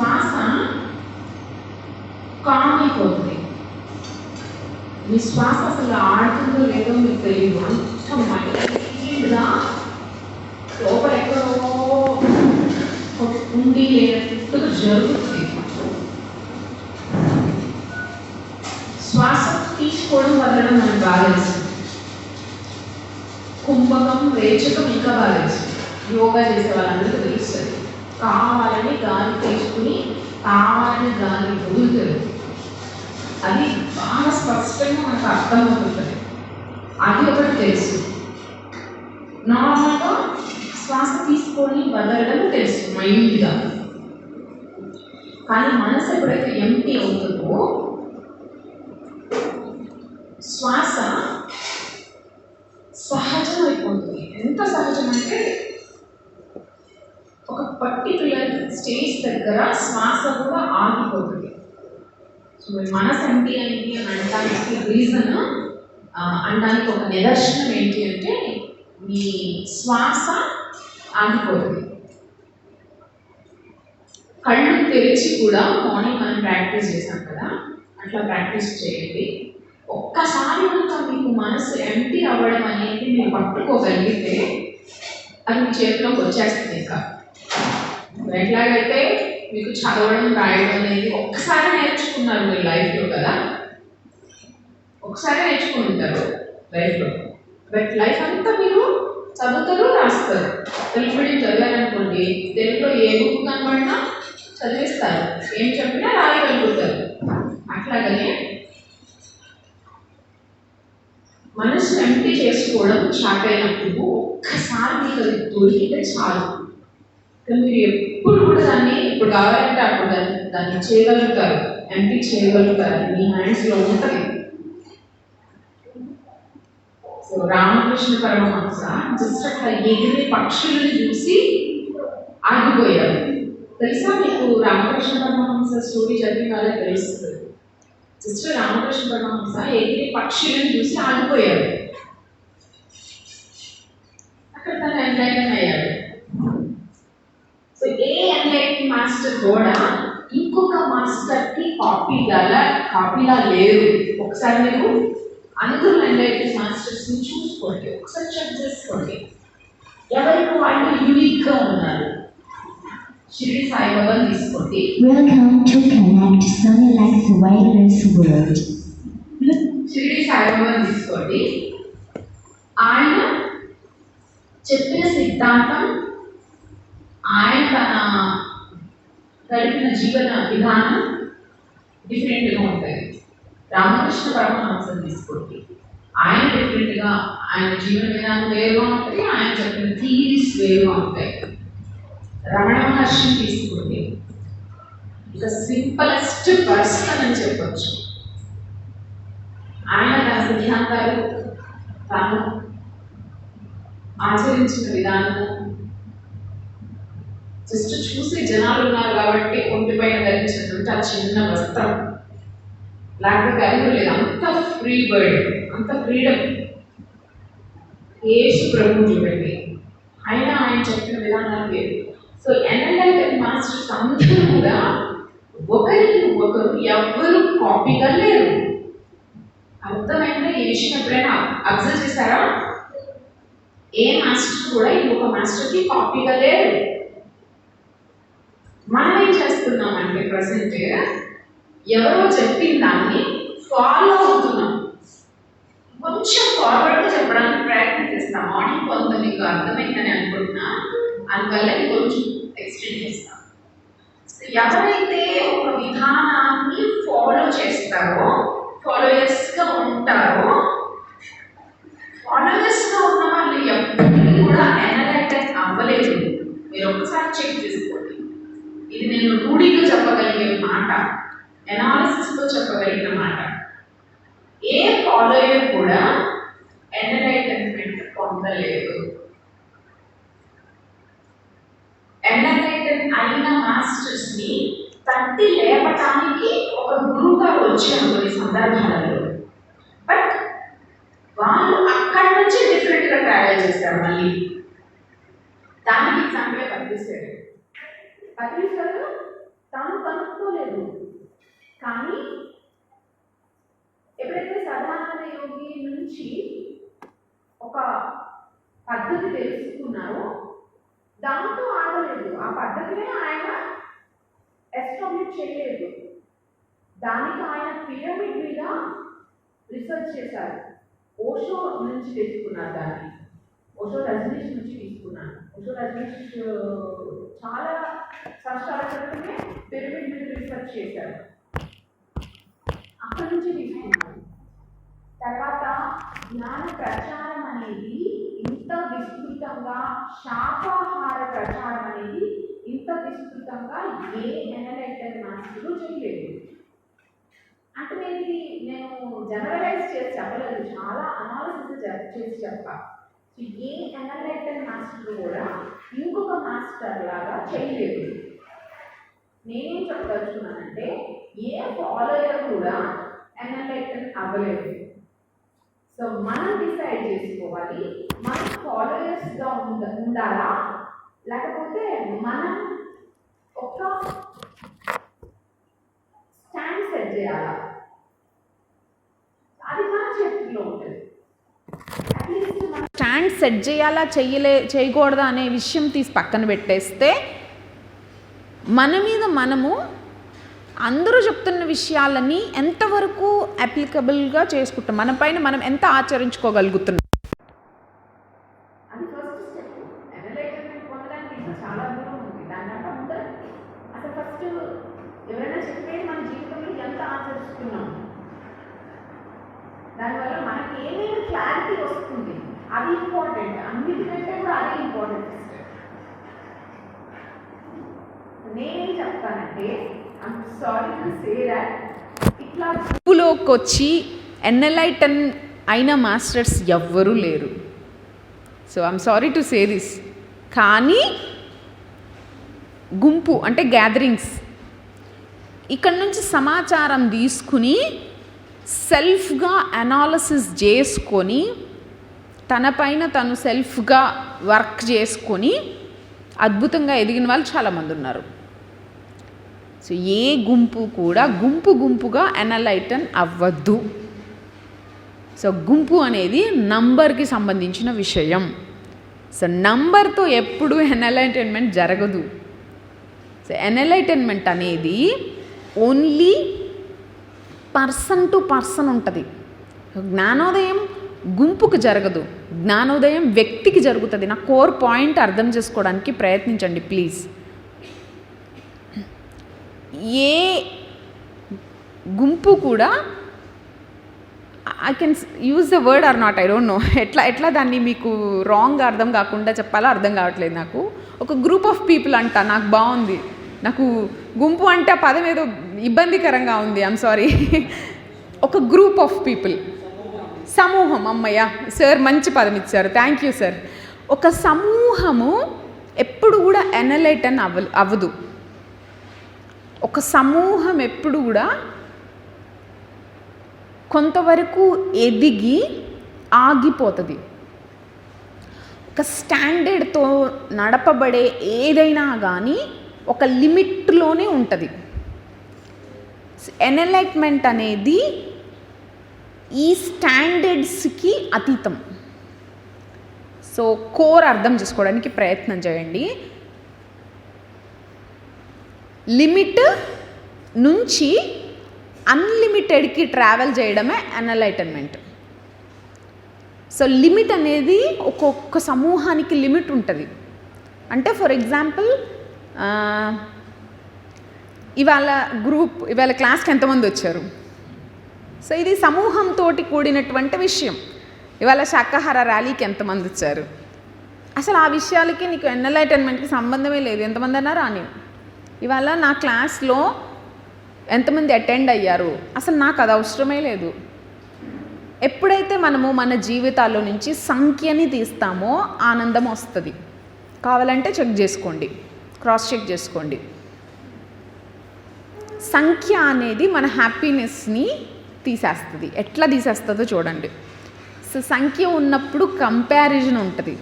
శ్వాస కామ్ అయిపోతుంది. మీ శ్వాస అసలు ఆడుతుందో లేదో మీకు తెలియదు. అంత మైల్డ్గా లోపల ఎక్కడో ఉండి లేనట్టుగా జరుగుతుంది. శ్వాస తీసుకోవడం వదలడం మనకు బాగా తెలుసు. కుంభకం, రేచకం ఇంకా బాగా తెలుసు. యోగా చేసే వాళ్ళందరికీ తెలుస్తుంది. కావాలని గాలి తీసుకుని కావాలని గాలి వదులుతారు. అది బాగా స్పష్టంగా మనకు అర్థమవుతుంది. అది ఒకటి తెలుసు. నార్మల్గా శ్వాస తీసుకొని వదలడం తెలుసు మైండ్గా. కానీ మనసు ఎప్పుడైతే ఎంటీ అవుతుందో శ్వాస సహజం అయిపోతుంది. ఎంత సహజం అంటే ఒక పర్టికులర్ స్టేజ్ దగ్గర శ్వాస కూడా ఆగిపోతుంది. సో మనసు ఎంటీ అయింది అని అనడానికి రీజన్, అనడానికి ఒక నిదర్శనం ఏంటి అంటే మీ శ్వాస ఆగిపోతుంది. కళ్ళు తెరిచి కూడా మార్నింగ్ మనం ప్రాక్టీస్ చేసాం కదా, అట్లా ప్రాక్టీస్ చేయండి. ఒక్కసారి కనుక మీకు మనసు ఎంటీ అవ్వడం అనేది మీరు పట్టుకోగలిగితే అది మీ చేతిలోకి వచ్చేస్తుంది. ఇంకా ఎట్లాగైతే మీకు చదవడం రాయడం అనేది ఒక్కసారి నేర్చుకున్నారు మీరు లైఫ్లో కదా, ఒకసారి నేర్చుకుని ఉంటారు లైఫ్లో. బట్ లైఫ్ అంతా మీరు చదువుతారు, రాస్తారు. తెలుగు మీడియం చదివారనుకోండి, తెలుగులో ఏ బుక్ కనబడినా చదివిస్తారు, ఏం చెప్పినా రాయగలుగుతారు. అట్లాగనే మనసు ఎంటీ చేసుకోవడం స్టార్ట్ అయినప్పుడు ఒక్కసారి మీకు అది దొరికితే చాలు. మీరు ఎప్పుడు కూడా దాన్ని ఇప్పుడు కావాలంటే అప్పుడు దాన్ని చేయగలుగుతారు, ఎంటీ చేయగలుగుతారు. మీ హ్యాండ్స్లో ఉంటుంది. సో రామకృష్ణ పరమహంస జస్ట్ అట్లా ఎగిరి పక్షులను చూసి ఆగిపోయారు. తెలుసా మీకు? రామకృష్ణ పరమహంస స్టోరీ చదివిన వాళ్ళే తెలుస్తుంది. జస్ట్ రామకృష్ణ పరమహంస ఎగిరి పక్షులను చూసి ఆగిపోయారు. అక్కడ తను ఎంలైటన్ అయ్యాడు. సో ఏ ఎంలైటన్ మాస్టర్ కూడా ఇంకొక మాస్టర్కి కాపీలా లేదు. ఒకసారి మీరు అందరూ ఎంలైటన్ మాస్టర్స్ని చూసుకోండి, ఒకసారి చెక్ చేసుకోండి. ఎవరికి వాళ్ళు యూనిక్గా ఉన్నారు. షిరిడి సాయిబాబాని తీసుకోండి. Welcome to Connect Sunnylight Wireless World. Shirdi సాయిబాబాని తీసుకోండి. ఆయన చెప్పిన సిద్ధాంతం, ఆయన తన గడిపిన జీవన విధానం డిఫరెంట్గా ఉంటుంది. రామకృష్ణ పరమహంసని తీసుకోండి. ఆయన డిఫరెంట్గా, ఆయన జీవన విధానం వేరుగా ఉంటుంది, ఆయన చెప్పిన థీరీస్ వేరుగా ఉంటాయి. రమణ మహర్షిని తీసుకోండి. ఇక సింపులెస్ట్ పర్సన్ అని చెప్పొచ్చు. ఆయన తన సిద్ధాంతాలు, తాను ఆచరించిన విధానము జస్ట్ చూసి జనాలు ఉన్నారు కాబట్టి ఒంటిపైన ధరించినటువంటి ఆ చిన్న వస్త్రం, లేకపోతే అది లేదు. అంత ఫ్రీ బర్డ్, అంత ఫ్రీడమ్. యేసు ప్రభు చూడండి, ఆయన చెప్పిన విధానాలు వేరు. సో ఎన్ఎల్ఎల్ మాస్టర్స్ అందరూ కూడా ఒకరికి ఒకరు ఎవ్వరూ కాపీగా లేరు. అర్థమైందా? ఈ విషయం ఎప్పుడైనా అబ్జర్వ్ చేశారా? ఏ మాస్టర్ కూడా ఇంకొక మాస్టర్కి కాపీగా లేరు. మనం ఏం చేస్తున్నామంటే ప్రజెంట్ ఎవరో చెప్పిన దాన్ని ఫాలో అవుతున్నాం. కొంచెం ఫార్వర్డ్గా చెప్పడానికి ప్రయత్నం చేస్తాం. మార్నింగ్ కొంత మీకు అర్థమైందని అనుకుంటున్నా, అందువల్ల కొంచెం ఎక్స్టెండ్ చేస్తాం. ఎవరైతే ఒక విధానాన్ని ఫాలో చేస్తారో, ఫాలోయర్స్గా ఉంటారో, ఫాలోయర్స్గా ఉన్న వాళ్ళు ఎప్పటికీ కూడా ఎనలైటెడ్ అవ్వలేదు. మీరు ఒక్కసారి చెక్ చేసుకోండి. ఇది నేను రూఢిగా చెప్పగలిగే మాట, ఎనాలిసిస్తో చెప్పగలిగిన మాట. ఏ ఫాలోయర్ కూడా ఎన్లైటన్మెంట్ పొందలేదు. ఎన్లైటన్ అయిన మాస్టర్స్ని తట్టి లేపటానికి ఒక గురువుగా వచ్చారు కొన్ని సందర్భాలలో. బట్ వాళ్ళు అక్కడి నుంచి డిఫరెంట్గా ట్రావెల్ చేస్తారు. మళ్ళీ దానికి ఎగ్జాంపులే పట్టిస్తారు. తను కనుక్కోలేదు. కానీ ఎప్పుడైతే సదానంద యోగి నుంచి ఒక పద్ధతి తెలుసుకున్నారో దాంతో ఆగలేదు. ఆ పద్ధతినే ఆయన ఎస్టాబ్లిష్ చేయలేదు. దానికి ఆయన పిరమిడ్ మీద రీసెర్చ్ చేశారు. ఓషో నుంచి తీసుకున్నారు దాన్ని. ఓషో రజనీష్ నుంచి తీసుకున్నాను. ఓషో రజనీష్ చాలా సంవత్సరాల క్రితమే పిరమిడ్ మీద రీసెర్చ్ చేశారు. అక్కడి నుంచి తీసుకున్నాను. తర్వాత జ్ఞాన ప్రచారం అనేది ఇంత విస్తృతంగా, శాకాహార ప్రచారం అనేది ఇంత విస్తృతంగా ఏ ఎనలైటెడ్ మాస్టరు చేయలేదు. అంటే నేను జనరలైజ్ చేసి చెప్పలేదు, చాలా అనాలిసిస్ చేసి చెప్పా. ఏ ఎనలైటెడ్ మాస్టర్ కూడా ఇంకొక మాస్టర్ లాగా చేయలేదు. నేనేం చెప్పదలుచుకున్నానంటే ఏ ఫాలోయర్ కూడా ఎనలైటెడ్ అవ్వలేదు. సో మనం డిసైడ్ చేసుకోవాలి, మనం ఫాలోయర్స్గా ఉండాలా, లేకపోతే మనం ఒక స్టాండ్ సెట్ చేయాలా. అది మన చేతిలో ఉంటుంది. స్టాండ్ సెట్ చేయాలా చేయకూడదా అనే విషయం తీసి పక్కన పెట్టేస్తే మన మీద మనము అందరూ చెప్తున్న విషయాలని ఎంతవరకు అప్లికబుల్గా చేసుకుంటాం, మన పైన మనం ఎంత ఆచరించుకోగలుగుతున్నాం. అది ఫస్ట్ స్టెప్. ఎనలైట్మెంట్ పొందడానికి ఇంకా చాలా దూరం ఉంది. దానికంటే ముందర అసలు ఫస్ట్ ఎవరైనా చెప్పేది మన జీవితంలో ఎంత ఆచరిస్తున్నాం, దానివల్ల మనకి ఏమేమి క్లారిటీ వస్తుంది, అది ఇంపార్టెంట్. అన్నిటికంటే కూడా అదే ఇంపార్టెంట్. నేనేం చెప్తానంటే, I'm sorry to say that ఇట్లా గుంపులోకి వచ్చి ఎన్ఎల్ఐటన్ అయిన మాస్టర్స్ ఎవ్వరూ లేరు. So I'm sorry to say this. కానీ గుంపు అంటే గ్యాదరింగ్స్, ఇక్కడ నుంచి సమాచారం తీసుకుని సెల్ఫ్గా అనాలిసిస్ చేసుకొని తన పైన తను సెల్ఫ్గా వర్క్ చేసుకొని అద్భుతంగా ఎదిగిన వాళ్ళు చాలామంది ఉన్నారు. సో ఏ గుంపు కూడా గుంపుగా ఎనలైటన్ అవ్వద్దు. సో గుంపు అనేది నంబర్కి సంబంధించిన విషయం. సో నంబర్తో ఎప్పుడు ఎనలైటన్మెంట్ జరగదు. సో ఎనలైటన్మెంట్ అనేది ఓన్లీ పర్సన్ టు పర్సన్ ఉంటుంది. జ్ఞానోదయం గుంపుకు జరగదు, జ్ఞానోదయం వ్యక్తికి జరుగుతుంది. నా కోర్ పాయింట్ అర్థం చేసుకోవడానికి ప్రయత్నించండి ప్లీజ్. ఏ గుంపు కూడా I can use the word or not, I don't know ఎట్లా దాన్ని మీకు రాంగ్ అర్థం కాకుండా చెప్పాలో అర్థం కావట్లేదు నాకు. ఒక గ్రూప్ ఆఫ్ పీపుల్ అంట, నాకు బాగుంది. నాకు గుంపు అంటే ఆ పదం ఏదో ఇబ్బందికరంగా ఉంది, ఐఎమ్ సారీ. ఒక గ్రూప్ ఆఫ్ పీపుల్, సమూహం. అమ్మయ్య సార్ మంచి పదం ఇచ్చారు, థ్యాంక్ యూ సార్. ఒక సమూహము ఎప్పుడు కూడా ఎనలైటన్ అవ్వదు. ఒక సమూహం ఎప్పుడు కూడా కొంతవరకు ఎదిగి ఆగిపోతుంది. ఒక స్టాండర్డ్తో నడపబడే ఏదైనా కానీ ఒక లిమిట్లోనే ఉంటుంది. ఎనలైట్మెంట్ అనేది ఈ స్టాండర్డ్స్కి అతీతం. సో కోర్ అర్థం చేసుకోవడానికి ప్రయత్నం చేయండి. లిమిట్ నుంచి అన్లిమిటెడ్కి ట్రావెల్ చేయడమే ఎనలైటన్మెంట్. సో లిమిట్ అనేది ఒక్కొక్క సమూహానికి లిమిట్ ఉంటుంది. అంటే ఫర్ ఎగ్జాంపుల్ ఇవాళ క్లాస్కి ఎంతమంది వచ్చారు? సో ఇది సమూహంతో కూడినటువంటి విషయం. ఇవాళ శాకాహార ర్యాలీకి ఎంతమంది వచ్చారు? అసలు ఆ విషయాలకి నీకు ఎనలైటన్మెంట్కి సంబంధమే లేదు. ఎంతమంది అన్నారు అని. ఇవాళ నా క్లాస్లో ఎంతమంది అటెండ్ అయ్యారు, అసలు నాకు అది అవసరమే లేదు. ఎప్పుడైతే మనము మన జీవితాల్లో నుంచి సంఖ్యని తీస్తామో ఆనందం వస్తుంది. కావాలంటే చెక్ చేసుకోండి, క్రాస్ చెక్ చేసుకోండి. సంఖ్య అనేది మన హ్యాపీనెస్ని తీసేస్తుంది. ఎట్లా తీసేస్తుందో చూడండి. సో సంఖ్య ఉన్నప్పుడు కంపారిజన్ ఉంటుంది.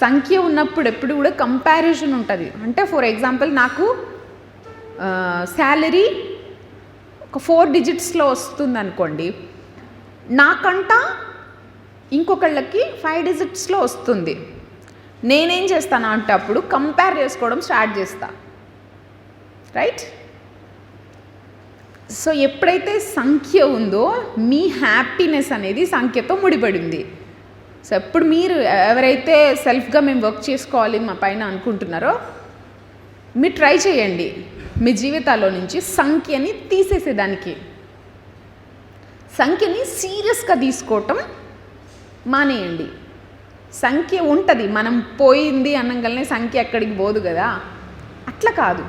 సంఖ్య ఉన్నప్పుడు ఎప్పుడు కూడా కంపారిజన్ ఉంటుంది. అంటే ఫర్ ఎగ్జాంపుల్ నాకు శాలరీ ఒక 4 డిజిట్స్లో వస్తుంది అనుకోండి, నాకంట ఇంకొకళ్ళకి 5 డిజిట్స్లో వస్తుంది. నేనేం చేస్తాను అంటే అప్పుడు కంపేర్ చేసుకోవడం స్టార్ట్ చేస్తా, రైట్? సో ఎప్పుడైతే సంఖ్య ఉందో మీ హ్యాపీనెస్ అనేది సంఖ్యతో ముడిపడింది. సో ఎప్పుడు మీరు ఎవరైతే సెల్ఫ్గా మేము వర్క్ చేసుకోవాలి మా పైన అనుకుంటున్నారో మీరు ట్రై చేయండి మీ జీవితాల్లో నుంచి సంఖ్యని తీసేసేదానికి. సంఖ్యని సీరియస్గా తీసుకోవటం మానేయండి. సంఖ్య ఉంటుంది, మనం పోయింది అనగానే సంఖ్య ఎక్కడికి పోదు కదా, అట్లా కాదు.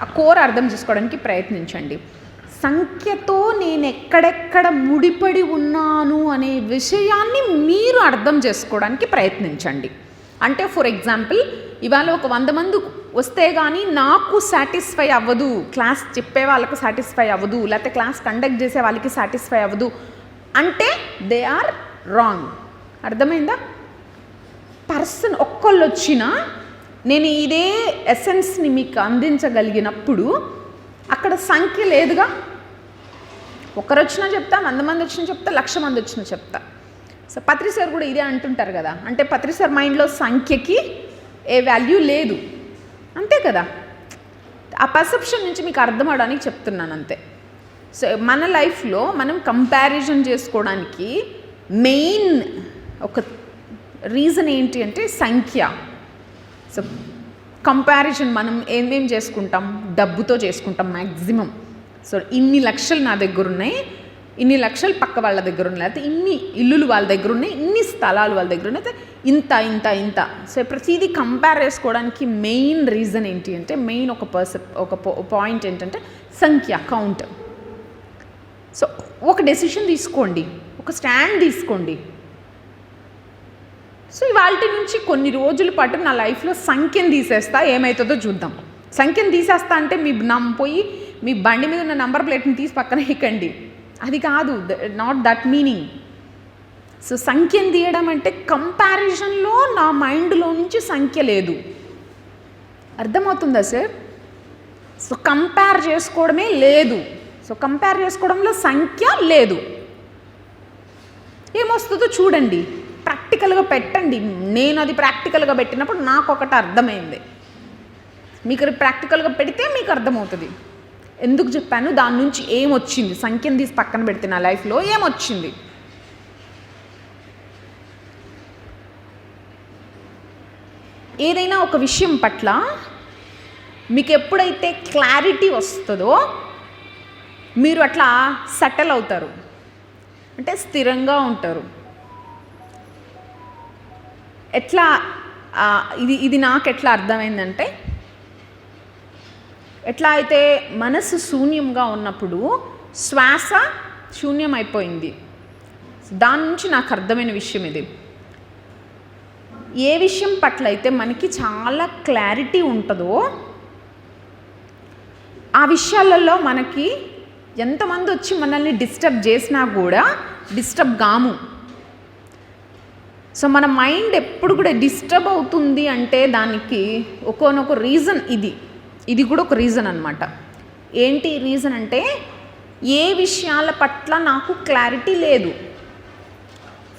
ఆ కోర్ అర్థం చేసుకోవడానికి ప్రయత్నించండి. సంఖ్యతో నేను ఎక్కడెక్కడ ముడిపడి ఉన్నాను అనే విషయాన్ని మీరు అర్థం చేసుకోవడానికి ప్రయత్నించండి. అంటే ఫర్ ఎగ్జాంపుల్, ఇవాళ ఒక 100 మంది వస్తే కానీ నాకు సాటిస్ఫై అవ్వదు, క్లాస్ చెప్పే వాళ్ళకు సాటిస్ఫై అవ్వదు, లేకపోతే క్లాస్ కండక్ట్ చేసే వాళ్ళకి సాటిస్ఫై అవ్వదు అంటే దే ఆర్ రాంగ్. అర్థమైందా? పర్సన్ ఒక్కళ్ళు వచ్చినా నేను ఇదే ఎసెన్స్ని మీకు అందించగలిగినప్పుడు అక్కడ సంఖ్య లేదుగా. ఒకరు వచ్చినా చెప్తా, 100 మంది వచ్చినా చెప్తా, 1,00,000 మంది వచ్చినా చెప్తా. సో పత్రి సార్ కూడా ఇదే అంటుంటారు కదా, అంటే పత్రి సార్ మైండ్లో సంఖ్యకి ఏ వాల్యూ లేదు, అంతే కదా. ఆ పర్సెప్షన్ నుంచి మీకు అర్థం అవడానికి చెప్తున్నాను అంతే. సో మన లైఫ్లో మనం కంపారిజన్ చేసుకోవడానికి మెయిన్ ఒక రీజన్ ఏంటి అంటే సంఖ్య. సో కంపారిజన్ మనం ఏమేం చేసుకుంటాం, డబ్బుతో చేసుకుంటాం మ్యాక్సిమం. సో ఇన్ని లక్షలు నా దగ్గర ఉన్నాయి, ఇన్ని లక్షలు పక్క వాళ్ళ దగ్గర ఉన్నాయి, లేకపోతే ఇన్ని ఇల్లులు వాళ్ళ దగ్గర ఉన్నాయి, ఇన్ని స్థలాలు వాళ్ళ దగ్గర ఉన్నాయి, ఇంత ఇంత ఇంత. సో ప్రతిదీ కంపేర్ చేసుకోవడానికి మెయిన్ రీజన్ ఏంటి అంటే, మెయిన్ ఒక పాయింట్ ఏంటంటే సంఖ్య, కౌంట్. సో ఒక డెసిషన్ తీసుకోండి, ఒక స్టాండ్ తీసుకోండి. సో ఇవాళ నుంచి కొన్ని రోజుల పాటు నా లైఫ్లో సంఖ్యను తీసేస్తా, ఏమవుతుందో చూద్దాం. సంఖ్యను తీసేస్తా అంటే పోయి మీ బండి మీద ఉన్న నంబర్ ప్లేట్ని తీసి పక్కన వేయకండి, అది కాదు, నాట్ దట్ మీనింగ్. సో సంఖ్యను తీయడం అంటే కంపారిజన్లో నా మైండ్లో నుంచి సంఖ్య లేదు. అర్థమవుతుందా సార్? సో కంపేర్ చేసుకోవడమే లేదు. సో కంపేర్ చేసుకోవడంలో సంఖ్య లేదు. ఏమొస్తుందో చూడండి, ప్రాక్టికల్గా పెట్టండి. నేను అది ప్రాక్టికల్గా పెట్టినప్పుడు నాకు ఒకటి అర్థమైంది. మీకు ప్రాక్టికల్గా పెడితే మీకు అర్థమవుతుంది. ఎందుకు చెప్పాను, దాని నుంచి ఏమొచ్చింది, సంఖ్యను తీసి పక్కన పెడితే నా లైఫ్లో ఏమొచ్చింది. ఏదైనా ఒక విషయం పట్ల మీకు ఎప్పుడైతే క్లారిటీ వస్తుందో మీరు అట్లా సెటిల్ అవుతారు, అంటే స్థిరంగా ఉంటారు. ఎట్లా ఇది నాకు ఎట్లా అర్థమైందంటే, ఎట్లా అయితే మనసు శూన్యంగా ఉన్నప్పుడు శ్వాస శూన్యం అయిపోయింది. దాని నుంచి నాకు అర్థమైన విషయం ఇది. ఏ విషయం పట్ల అయితే మనకి చాలా క్లారిటీ ఉంటుందో ఆ విషయాలలో మనకి ఎంతమంది వచ్చి మనల్ని డిస్టర్బ్ చేసినా కూడా డిస్టర్బ్ కాము. సో మన మైండ్ ఎప్పుడు కూడా డిస్టర్బ్ అవుతుంది అంటే దానికి ఒక్కొక్క రీజన్, ఇది కూడా ఒక రీజన్ అనమాట. ఏంటి రీజన్ అంటే, ఏ విషయాల పట్ల నాకు క్లారిటీ లేదు.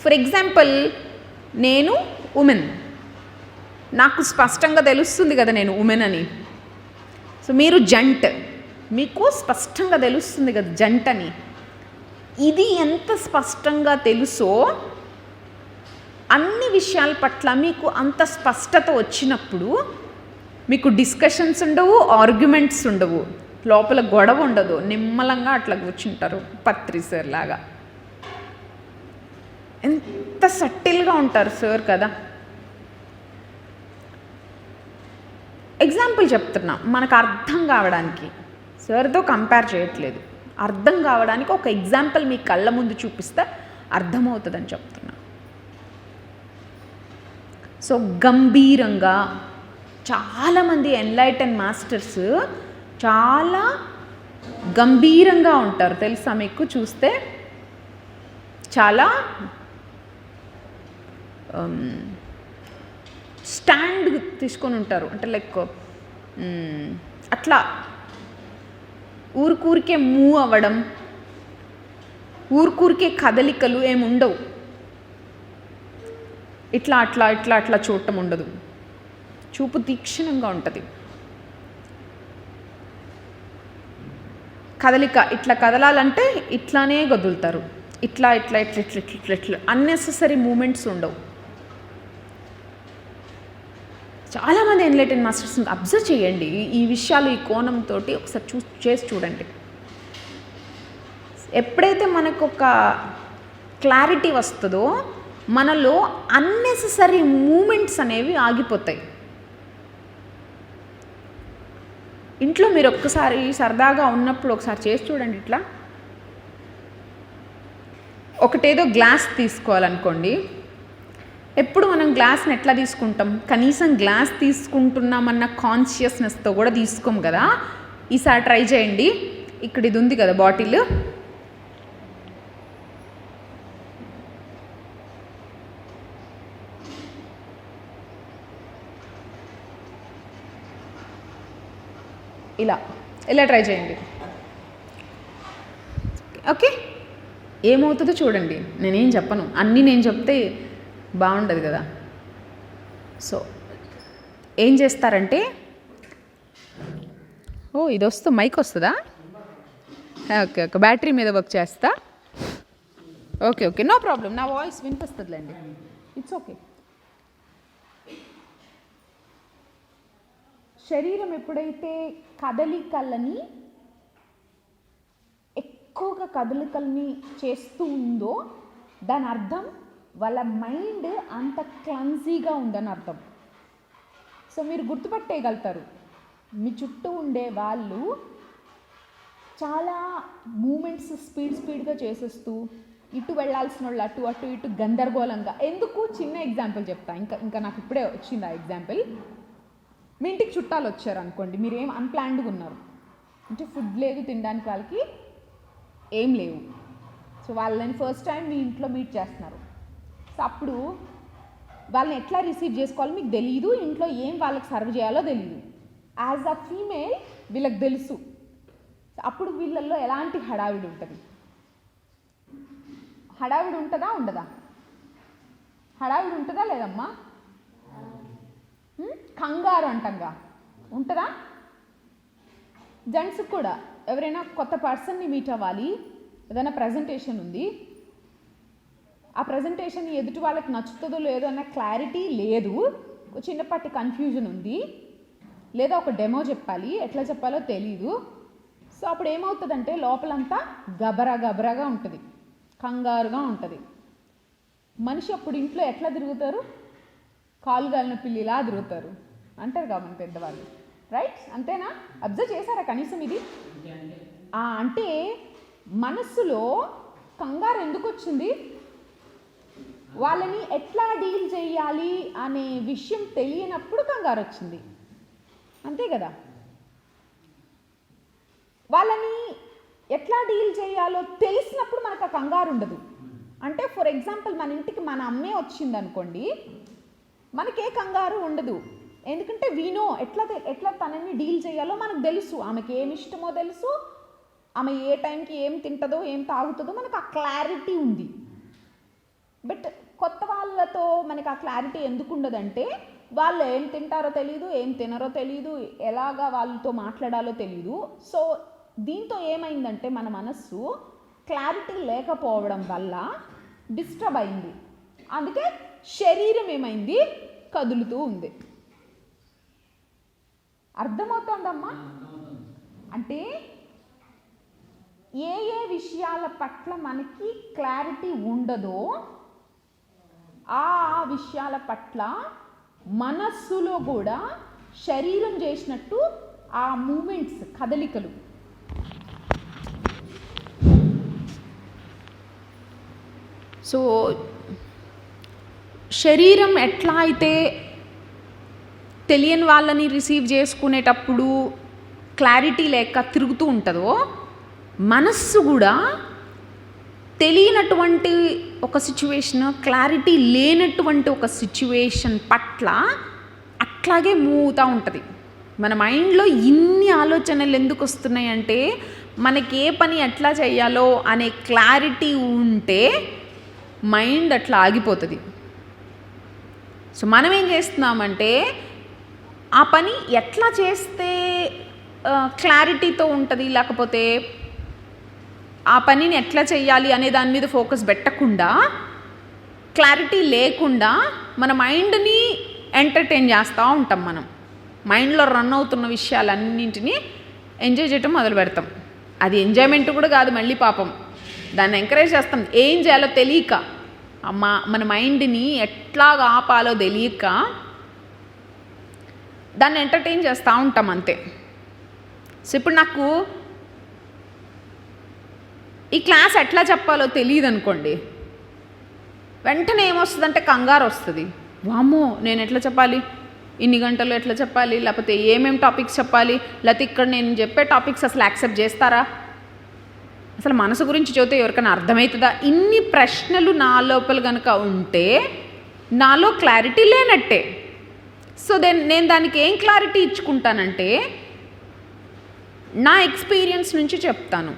ఫర్ ఎగ్జాంపుల్, నేను ఉమెన్, నాకు స్పష్టంగా తెలుస్తుంది కదా నేను ఉమెన్ అని. సో మీరు జంట్, మీకు స్పష్టంగా తెలుస్తుంది కదా జంట్ అని. ఇది ఎంత స్పష్టంగా తెలుసో అన్ని విషయాల పట్ల మీకు అంత స్పష్టత వచ్చినప్పుడు మీకు డిస్కషన్స్ ఉండవు, ఆర్గ్యుమెంట్స్ ఉండవు, లోపల గొడవ ఉండదు, నిమ్మలంగా అట్లా కూర్చుంటారు పత్రి సార్ లాగా. ఎంత సటిల్గా ఉంటారు సార్ కదా. ఎగ్జాంపుల్ చెప్తున్నా మనకు అర్థం కావడానికి, సార్తో కంపేర్ చేయట్లేదు, అర్థం కావడానికి ఒక ఎగ్జాంపుల్ మీ కళ్ళ ముందు చూపిస్తే అర్థమవుతుందని చెప్తున్నా. సో గంభీరంగా చాలామంది ఎన్లైటన్ మాస్టర్స్ చాలా గంభీరంగా ఉంటారు తెలుసా మీకు. చూస్తే చాలా స్టాండ్ తీసుకొని ఉంటారు, అంటే లైక్ అట్లా ఊరికూరికే మూవ్ అవ్వడం, ఊరికూరికే కదలికలు ఏమి ఉండవు. ఇట్లా అట్లా ఇట్లా అట్లా చూడటం ఉండదు. చూపు తీక్షణంగా ఉంటుంది. కదలిక ఇట్లా కదలాలంటే ఇట్లానే కదులుతారు. ఇట్లా ఇట్లా ఇట్లా ఇట్లా ఇట్లా ఇట్లా అన్నెసెసరీ మూమెంట్స్ ఉండవు. చాలామంది ఎన్లైటెన్ మాస్టర్స్ని అబ్జర్వ్ చేయండి. ఈ విషయాలు ఈ కోణంతో ఒకసారి చేసి చూడండి. ఎప్పుడైతే మనకు ఒక క్లారిటీ వస్తుందో మనలో అన్నెసెసరీ మూమెంట్స్ అనేవి ఆగిపోతాయి. ఇంట్లో మీరు ఒక్కసారి సరదాగా ఉన్నప్పుడు ఒకసారి చేసి చూడండి. ఇట్లా ఒకటేదో గ్లాస్ తీసుకోవాలనుకోండి. ఎప్పుడు మనం గ్లాస్ని ఎట్లా తీసుకుంటాం? కనీసం గ్లాస్ తీసుకుంటున్నామన్న కాన్షియస్నెస్తో కూడా తీసుకోం కదా. ఈసారి ట్రై చేయండి. ఇక్కడ ఇది ఉంది కదా బాటిల్, ఇలా ట్రై చేయండి. ఓకే, ఏమవుతుందో చూడండి. నేనేం చెప్పను, అన్నీ నేను చెప్తే బాగుండదు కదా. సో ఏం చేస్తారంటే, ఇది వస్తూ మైక్ వస్తుందా? ఓకే ఓకే, బ్యాటరీ మీద వర్క్ చేస్తా. ఓకే నో ప్రాబ్లం, నా వాయిస్ వినిపిస్తుందిలేండి. It's okay. శరీరం ఎప్పుడైతే ఎక్కువగా కదలికల్ని చేస్తూ ఉందో దాని అర్థం వాళ్ళ మైండ్ అంత క్లమ్జీగా ఉందని అర్థం. సో మీరు గుర్తుపట్టేయగలుగుతారు, మీ చుట్టూ ఉండే వాళ్ళు చాలా మూమెంట్స్ స్పీడ్గా చేసేస్తూ ఇటు వెళ్ళాల్సిన వాళ్ళు అటు ఇటు గందరగోళంగా. ఎందుకు? చిన్న ఎగ్జాంపుల్ చెప్తా. ఇంకా నాకు ఇప్పుడే వచ్చింది ఆ ఎగ్జాంపుల్. మీ ఇంటికి చుట్టాలు వచ్చారు అనుకోండి, మీరేం అన్ప్లాన్డ్గా ఉన్నారు, అంటే ఫుడ్ లేదు తినడానికి, వాళ్ళకి ఏం లేవు. సో వాళ్ళని ఫస్ట్ టైం మీ ఇంట్లో మీట్ చేస్తున్నారు. సో అప్పుడు వాళ్ళని ఎట్లా రిసీవ్ చేసుకోవాలో మీకు తెలియదు, ఇంట్లో ఏం వాళ్ళకి సర్వ్ చేయాలో తెలియదు. యాజ్ అ ఫీమేల్ వీళ్ళకి తెలుసు. అప్పుడు వీళ్ళల్లో ఎలాంటి హడావిడి ఉంటుంది? హడావిడి ఉంటుందా ఉండదా? హడావిడి ఉంటుందా లేదమ్మా? కంగారు అంటంగా ఉంటుందా? జెంట్స్కి కూడా ఎవరైనా కొత్త పర్సన్ని మీట్ అవ్వాలి, ఏదైనా ప్రజెంటేషన్ ఉంది, ఆ ప్రజెంటేషన్ ఎదుటి వాళ్ళకి నచ్చుతుందో లేదో అన్న క్లారిటీ లేదు, చిన్నపాటి కన్ఫ్యూజన్ ఉంది, లేదా ఒక డెమో చెప్పాలి, ఎట్లా చెప్పాలో తెలీదు. సో అప్పుడు ఏమవుతుందంటే లోపలంతా గబరాగా ఉంటుంది, కంగారుగా ఉంటుంది. మనిషి అప్పుడు ఇంట్లో ఎట్లా తిరుగుతారు? కాలు గాలిన పిల్లిలా తిరుగుతారు అంటారు కదా మన పెద్దవాళ్ళు, రైట్? అంతేనా? అబ్జర్వ్ చేశారా కనీసం ఇది? అంటే మనస్సులో కంగారు ఎందుకు వచ్చింది? వాళ్ళని ఎట్లా డీల్ చేయాలి అనే విషయం తెలియనప్పుడు కంగారు వచ్చింది, అంతే కదా? వాళ్ళని ఎట్లా డీల్ చేయాలో తెలిసినప్పుడు మనకు ఆ కంగారు ఉండదు. అంటే ఫర్ ఎగ్జాంపుల్ మన ఇంటికి మన అమ్మే వచ్చింది అనుకోండి, మనకే కంగారు ఉండదు. ఎందుకంటే వీనో ఎట్లా తనని డీల్ చేయాలో మనకు తెలుసు, ఆమెకి ఏమి ఇష్టమో తెలుసు, ఆమె ఏ టైంకి ఏం తింటుందో ఏం తాగుతుందో మనకు ఆ క్లారిటీ ఉంది. బట్ కొత్త వాళ్ళతో మనకు ఆ క్లారిటీ ఎందుకు ఉండదంటే వాళ్ళు ఏం తింటారో తెలియదు, ఏం తినరో తెలియదు, ఎలాగా వాళ్ళతో మాట్లాడాలో తెలియదు. సో దీంతో ఏమైందంటే మన మనస్సు క్లారిటీ లేకపోవడం వల్ల డిస్టర్బ్ అయింది. అందుకే శరీరం ఏమైంది? కదులుతూ ఉంది. అర్థమవుతోందమ్మా? అంటే ఏ విషయాల పట్ల మనకి క్లారిటీ ఉండదో ఆ విషయాల పట్ల మనస్సులో కూడా శరీరం చేసినట్టు ఆ మూమెంట్స్, కదలికలు. సో శరీరం ఎట్లా అయితే తెలియని వాళ్ళని రిసీవ్ చేసుకునేటప్పుడు క్లారిటీ లేక తిరుగుతూ ఉంటుందో, మనస్సు కూడా తెలియనటువంటి ఒక సిచ్యువేషన్, క్లారిటీ లేనటువంటి ఒక సిచ్యువేషన్ పట్ల అట్లాగే మూవ్ అవుతూ ఉంటుంది. మన మైండ్లో ఇన్ని ఆలోచనలు ఎందుకు వస్తున్నాయి అంటే మనకి ఏ పని ఎట్లా చేయాలో అనే క్లారిటీ ఉంటే మైండ్ అట్లా ఆగిపోతుంది. సో మనం ఏం చేస్తున్నామంటే ఆ పని ఎట్లా చేస్తే క్లారిటీతో ఉంటుంది, లేకపోతే ఆ పనిని ఎట్లా చేయాలి అనే దాని మీద ఫోకస్ పెట్టకుండా, క్లారిటీ లేకుండా మన మైండ్ని ఎంటర్టైన్ చేస్తూ ఉంటాం. మనం మైండ్లో రన్ అవుతున్న విషయాలన్నింటినీ ఎంజాయ్ చేయటం మొదలు పెడతాం. అది ఎంజాయ్మెంట్ కూడా కాదు, మళ్ళీ పాపం దాన్ని ఎంకరేజ్ చేస్తాం. ఏం చేయాలో తెలియక, మన మైండ్ని ఎట్లా ఆపాలో తెలియక దాన్ని ఎంటర్టైన్ చేస్తూ ఉంటాం అంతే. సో ఇప్పుడు నాకు ఈ క్లాస్ ఎట్లా చెప్పాలో తెలియదు అనుకోండి, వెంటనే ఏమొస్తుందంటే కంగారు వస్తుంది. వామ్మో నేను ఎట్లా చెప్పాలి, ఇన్ని గంటలు ఎట్లా చెప్పాలి, లేకపోతే ఏమేమి టాపిక్స్ చెప్పాలి, లేకపోతే ఇక్కడ నేను చెప్పే టాపిక్స్ అసలు యాక్సెప్ట్ చేస్తారా, అసలు మనసు గురించి చదివితే ఎవరికైనా అర్థమవుతుందా, ఇన్ని ప్రశ్నలు నా లోపల కనుక ఉంటే నాలో క్లారిటీ లేనట్టే. సో నేను దానికి ఏం క్లారిటీ ఇచ్చుకుంటానంటే నా ఎక్స్పీరియన్స్ నుంచి చెప్తాను.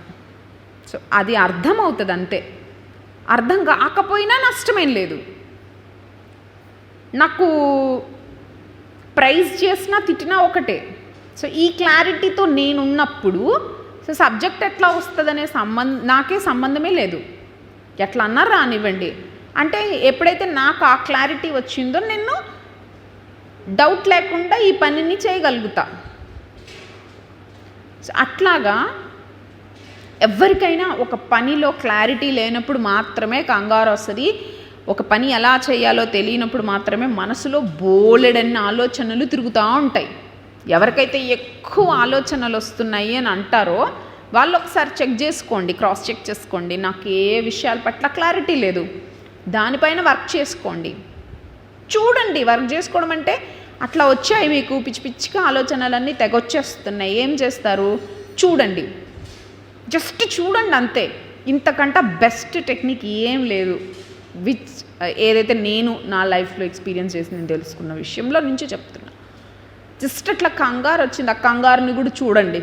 సో అది అర్థమవుతుంది అంతే. అర్థం కాకపోయినా నష్టమేం లేదు. నాకు ప్రైజ్ చేసినా తిట్టినా ఒకటే. సో ఈ క్లారిటీతో నేనున్నప్పుడు సో సబ్జెక్ట్ ఎట్లా వస్తుందనే నాకే సంబంధమే లేదు. ఎట్లా అన్నారు రానివ్వండి. అంటే ఎప్పుడైతే నాకు ఆ క్లారిటీ వచ్చిందో నేను డౌట్ లేకుండా ఈ పనిని చేయగలుగుతా. సో అట్లాగా ఎవరికైనా ఒక పనిలో క్లారిటీ లేనప్పుడు మాత్రమే కంగారు వస్తుంది. ఒక పని ఎలా చేయాలో తెలియనప్పుడు మాత్రమే మనసులో బోలెడన్ని ఆలోచనలు తిరుగుతూ ఉంటాయి. ఎవరికైతే ఎక్కువ ఆలోచనలు వస్తున్నాయి అని అంటారో వాళ్ళు ఒకసారి చెక్ చేసుకోండి, క్రాస్ చెక్ చేసుకోండి. నాకు ఏ విషయాల పట్ల క్లారిటీ లేదు, దానిపైన వర్క్ చేసుకోండి. చూడండి, వర్క్ చేసుకోవడం అంటే అట్లా వచ్చాయి మీకు పిచ్చి పిచ్చిగా ఆలోచనలన్నీ తెగొచ్చేస్తున్నాయి. ఏం చేస్తారు, చూడండి, జస్ట్ చూడండి అంతే. ఇంతకంటే బెస్ట్ టెక్నిక్ ఏం లేదు. ఏదైతే నేను నా లైఫ్లో ఎక్స్పీరియన్స్ చేసి నేను తెలుసుకున్న విషయంలో నుంచి చెప్తున్నా. జస్ట్ అట్లా కంగారు వచ్చింది, ఆ కంగారుని కూడా చూడండి.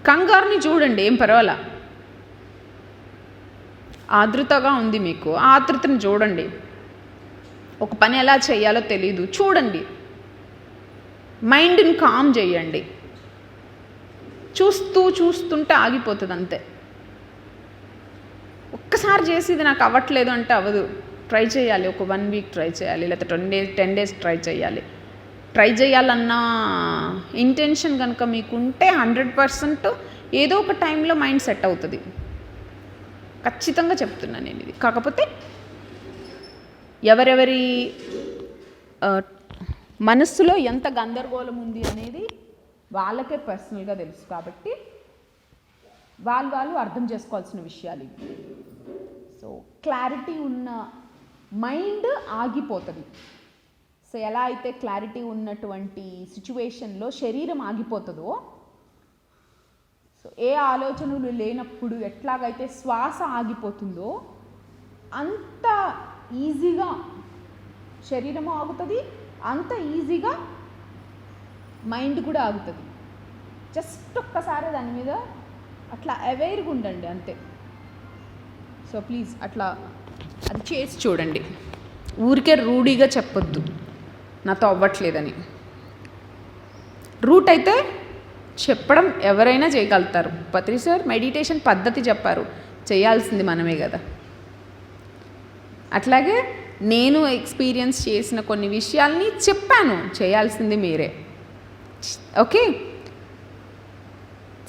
కంగారుని చూడండి, ఏం పర్వాలా. ఆతృతగా ఉంది మీకు, ఆతృతని చూడండి. ఒక పని ఎలా చేయాలో తెలీదు, చూడండి. మైండ్ని కామ్ చేయండి. చూస్తుంటే ఆగిపోతుంది అంతే. ఒక్కసారి చేసి ఇది నాకు అవ్వట్లేదు అంటే అవ్వదు. ట్రై చేయాలి, ఒక 1 వీక్ ట్రై చేయాలి, లేకపోతే 10 డేస్ ట్రై చేయాలి. ట్రై చేయాలన్న ఇంటెన్షన్ కనుక మీకుంటే 100% ఏదో ఒక టైంలో మైండ్ సెట్ అవుతుంది. ఖచ్చితంగా చెప్తున్నాను నేను ఇది. కాకపోతే ఎవరెవరి మనస్సులో ఎంత గందరగోళం ఉంది అనేది వాళ్ళకే పర్సనల్గా తెలుసు. కాబట్టి వాళ్ళు అర్థం చేసుకోవాల్సిన విషయాలు ఇవి. సో క్లారిటీ ఉన్న మైండ్ ఆగిపోతుంది. సో ఎలా అయితే క్లారిటీ ఉన్నటువంటి సిచ్యువేషన్లో శరీరం ఆగిపోతుందో, సో ఏ ఆలోచనలు లేనప్పుడు ఎట్లాగైతే శ్వాస ఆగిపోతుందో అంత ఈజీగా శరీరము ఆగుతుంది, అంత ఈజీగా మైండ్ కూడా ఆగుతుంది. జస్ట్ ఒక్కసారి దాని మీద అట్లా అవేర్గా ఉండండి అంతే. సో ప్లీజ్ అట్లా అది చేసి చూడండి. ఊరికే రూఢీగా చెప్పొద్దు నాతో అవ్వట్లేదని. రూట్ అయితే చెప్పడం ఎవరైనా చేయగలుగుతారు. పత్రి సార్ మెడిటేషన్ పద్ధతి చెప్పారు, చేయాల్సింది మనమే కదా. అట్లాగే నేను ఎక్స్పీరియన్స్ చేసిన కొన్ని విషయాల్ని చెప్పాను, చేయాల్సింది మీరే. ఓకే.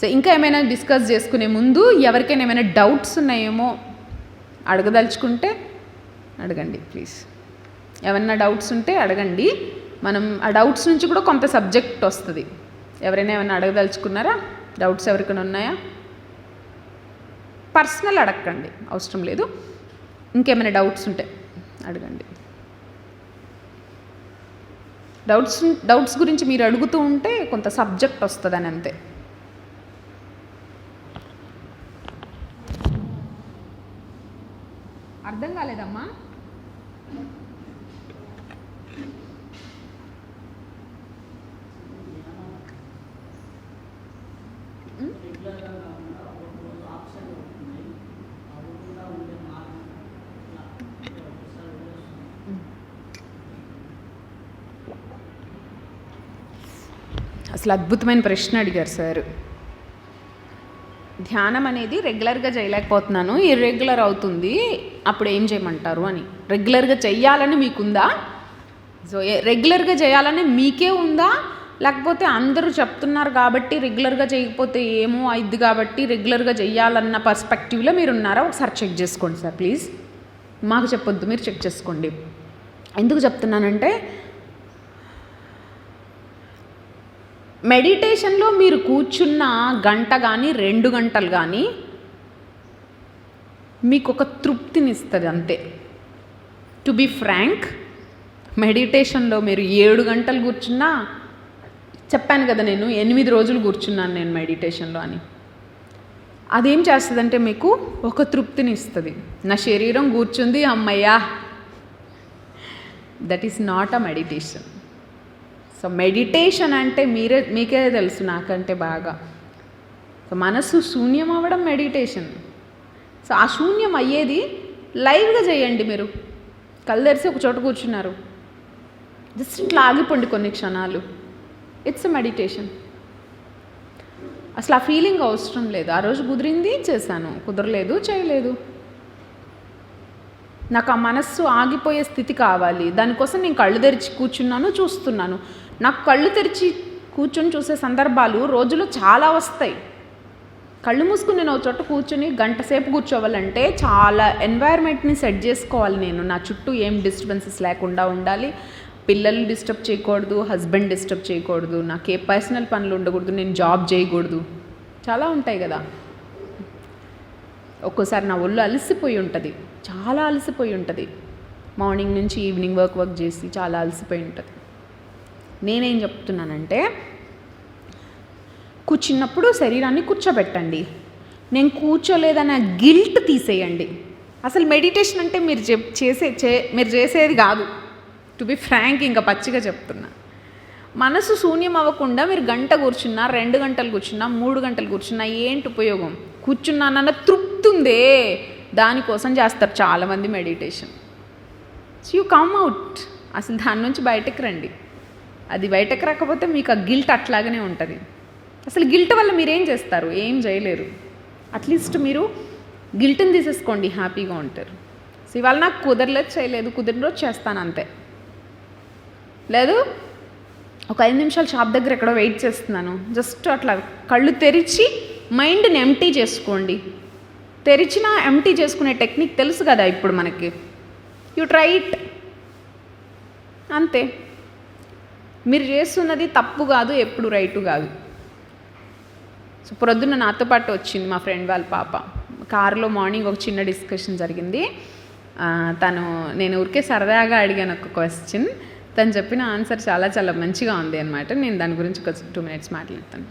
సో ఇంకా ఏమైనా డిస్కస్ చేసుకునే ముందు ఎవరికైనా ఏమైనా డౌట్స్ ఉన్నాయేమో అడగదలుచుకుంటే అడగండి ప్లీజ్. ఏమన్నా డౌట్స్ ఉంటే అడగండి. మనం ఆ డౌట్స్ నుంచి కూడా కొంత సబ్జెక్ట్ వస్తుంది. ఎవరైనా ఏమైనా అడగదలుచుకున్నారా? డౌట్స్ ఎవరికైనా ఉన్నాయా? పర్సనల్ అడగండి, అవసరం లేదు. ఇంకేమైనా డౌట్స్ ఉంటే అడగండి. డౌట్స్ గురించి మీరు అడుగుతూ ఉంటే కొంత సబ్జెక్ట్ వస్తుందని అంతే. అర్థం కాలేదమ్మా? అసలు అద్భుతమైన ప్రశ్న అడిగారు సార్. ధ్యానం అనేది రెగ్యులర్గా చేయలేకపోతున్నాను, ఇర్రెగ్యులర్ అవుతుంది, అప్పుడు ఏం చేయమంటారు అని. రెగ్యులర్గా చెయ్యాలని మీకుందా? సో రెగ్యులర్గా చేయాలని మీకే ఉందా, లేకపోతే అందరూ చెప్తున్నారు కాబట్టి రెగ్యులర్గా చేయకపోతే ఏమో అయిద్ది కాబట్టి రెగ్యులర్గా చెయ్యాలన్న పర్స్పెక్టివ్లో మీరు ఉన్నారా? ఒకసారి చెక్ చేసుకోండి సార్ ప్లీజ్. మాకు చెప్పొద్దు, మీరు చెక్ చేసుకోండి. ఎందుకు చెప్తున్నానంటే, మెడిటేషన్లో మీరు కూర్చున్న గంట కానీ 2 గంటలు కానీ మీకు ఒక తృప్తినిస్తుంది అంతే. టు బీ ఫ్రాంక్, మెడిటేషన్లో మీరు 7 గంటలు కూర్చున్నా, చెప్పాను కదా నేను 8 రోజులు కూర్చున్నాను నేను మెడిటేషన్లో అని, అదేం చేస్తుందంటే మీకు ఒక తృప్తిని ఇస్తుంది. నా శరీరం కూర్చుంది, అమ్మయ్యా, that is not a meditation. So meditation అంటే మీకే తెలుసు నాకంటే బాగా. సో మనసు శూన్యం అవ్వడం మెడిటేషన్. సో ఆ శూన్యం అయ్యేది లైవ్గా చేయండి. మీరు కళ్ళు తెరిచి ఒక చోట కూర్చున్నారు, జస్ట్ ఇట్లా ఆగిపోండి కొన్ని క్షణాలు, ఇట్స్ ఎ మెడిటేషన్. అసలు ఆ ఫీలింగ్ అవసరం లేదు. ఆ రోజు కుదిరింది చేశాను, కుదరలేదు చేయలేదు. నాకు ఆ మనస్సు ఆగిపోయే స్థితి కావాలి. దానికోసం నేను కళ్ళు తెరిచి కూర్చున్నాను, చూస్తున్నాను. నాకు కళ్ళు తెరిచి కూర్చొని చూసే సందర్భాలు రోజులో చాలా వస్తాయి. కళ్ళు మూసుకుని నేను ఒక చోట కూర్చొని గంట సేపు కూర్చోవాలంటే చాలా ఎన్వైర్న్మెంట్ని సెట్ చేసుకోవాలి. నేను నా చుట్టూ ఏం డిస్టర్బెన్సెస్ లేకుండా ఉండాలి. పిల్లలు డిస్టర్బ్ చేయకూడదు, హస్బెండ్ డిస్టర్బ్ చేయకూడదు, నాకు ఏ పర్సనల్ పనులు ఉండకూడదు, నేను జాబ్ చేయకూడదు, చాలా ఉంటాయి కదా. ఒక్కోసారి నా ఒళ్ళు అలసిపోయి ఉంటుంది, చాలా అలసిపోయి ఉంటుంది. మార్నింగ్ నుంచి ఈవినింగ్ వర్క్ చేసి చాలా అలసిపోయి ఉంటుంది. నేనేం చెప్తున్నానంటే, కూర్చున్నప్పుడు శరీరాన్ని కూర్చోబెట్టండి. నేను కూర్చోలేదన్న గిల్ట్ తీసేయండి. అసలు మెడిటేషన్ అంటే మీరు చేసేది కాదు. టు బి ఫ్రాంక్, ఇంకా పచ్చిగా చెప్తున్నా. మనసు శూన్యం అవ్వకుండా మీరు గంట కూర్చున్నా, 2 గంటలు కూర్చున్నా, 3 గంటలు కూర్చున్నా ఏంటి ఉపయోగం? కూర్చున్నానన్న తృప్తి ఉందే, దానికోసం చేస్తారు చాలామంది meditation. So you come out, అసలు దాని నుంచి బయటకు రండి. అది బయటకు రాకపోతే మీకు ఆ గిల్ట్ అట్లాగనే ఉంటుంది. అసలు గిల్ట్ వల్ల మీరేం చేస్తారు? ఏం చేయలేరు. అట్లీస్ట్ మీరు గిల్ట్ని తీసేసుకోండి, హ్యాపీగా ఉంటారు. సో ఇవాళ నాకు కుదరలేదు, చేయలేదు, కుదిరిన రోజు చేస్తాను అంతే. లేదు ఒక 5 నిమిషాలు షాప్ దగ్గర ఎక్కడో వెయిట్ చేస్తున్నాను, జస్ట్ అట్లా కళ్ళు తెరిచి మైండ్ని ఎంప్టీ చేసుకోండి. తెరిచిన ఎంప్టీ చేసుకునే టెక్నిక్ తెలుసు కదా ఇప్పుడు మనకి. యూ ట్రై ఇట్, అంతే. మీరు చేస్తున్నది తప్పు కాదు, ఎప్పుడు రైటు కాదు. సో ప్రొద్దున నాతో పాటు వచ్చింది మా ఫ్రెండ్ వాళ్ళ పాప. కారులో మార్నింగ్ ఒక చిన్న డిస్కషన్ జరిగింది. నేను ఊరికే సరదాగా అడిగాను ఒక క్వశ్చన్. తను చెప్పిన ఆన్సర్ చాలా చాలా మంచిగా ఉంది అనమాట. నేను దాని గురించి ఒక 2 minutes మాట్లాడతాను.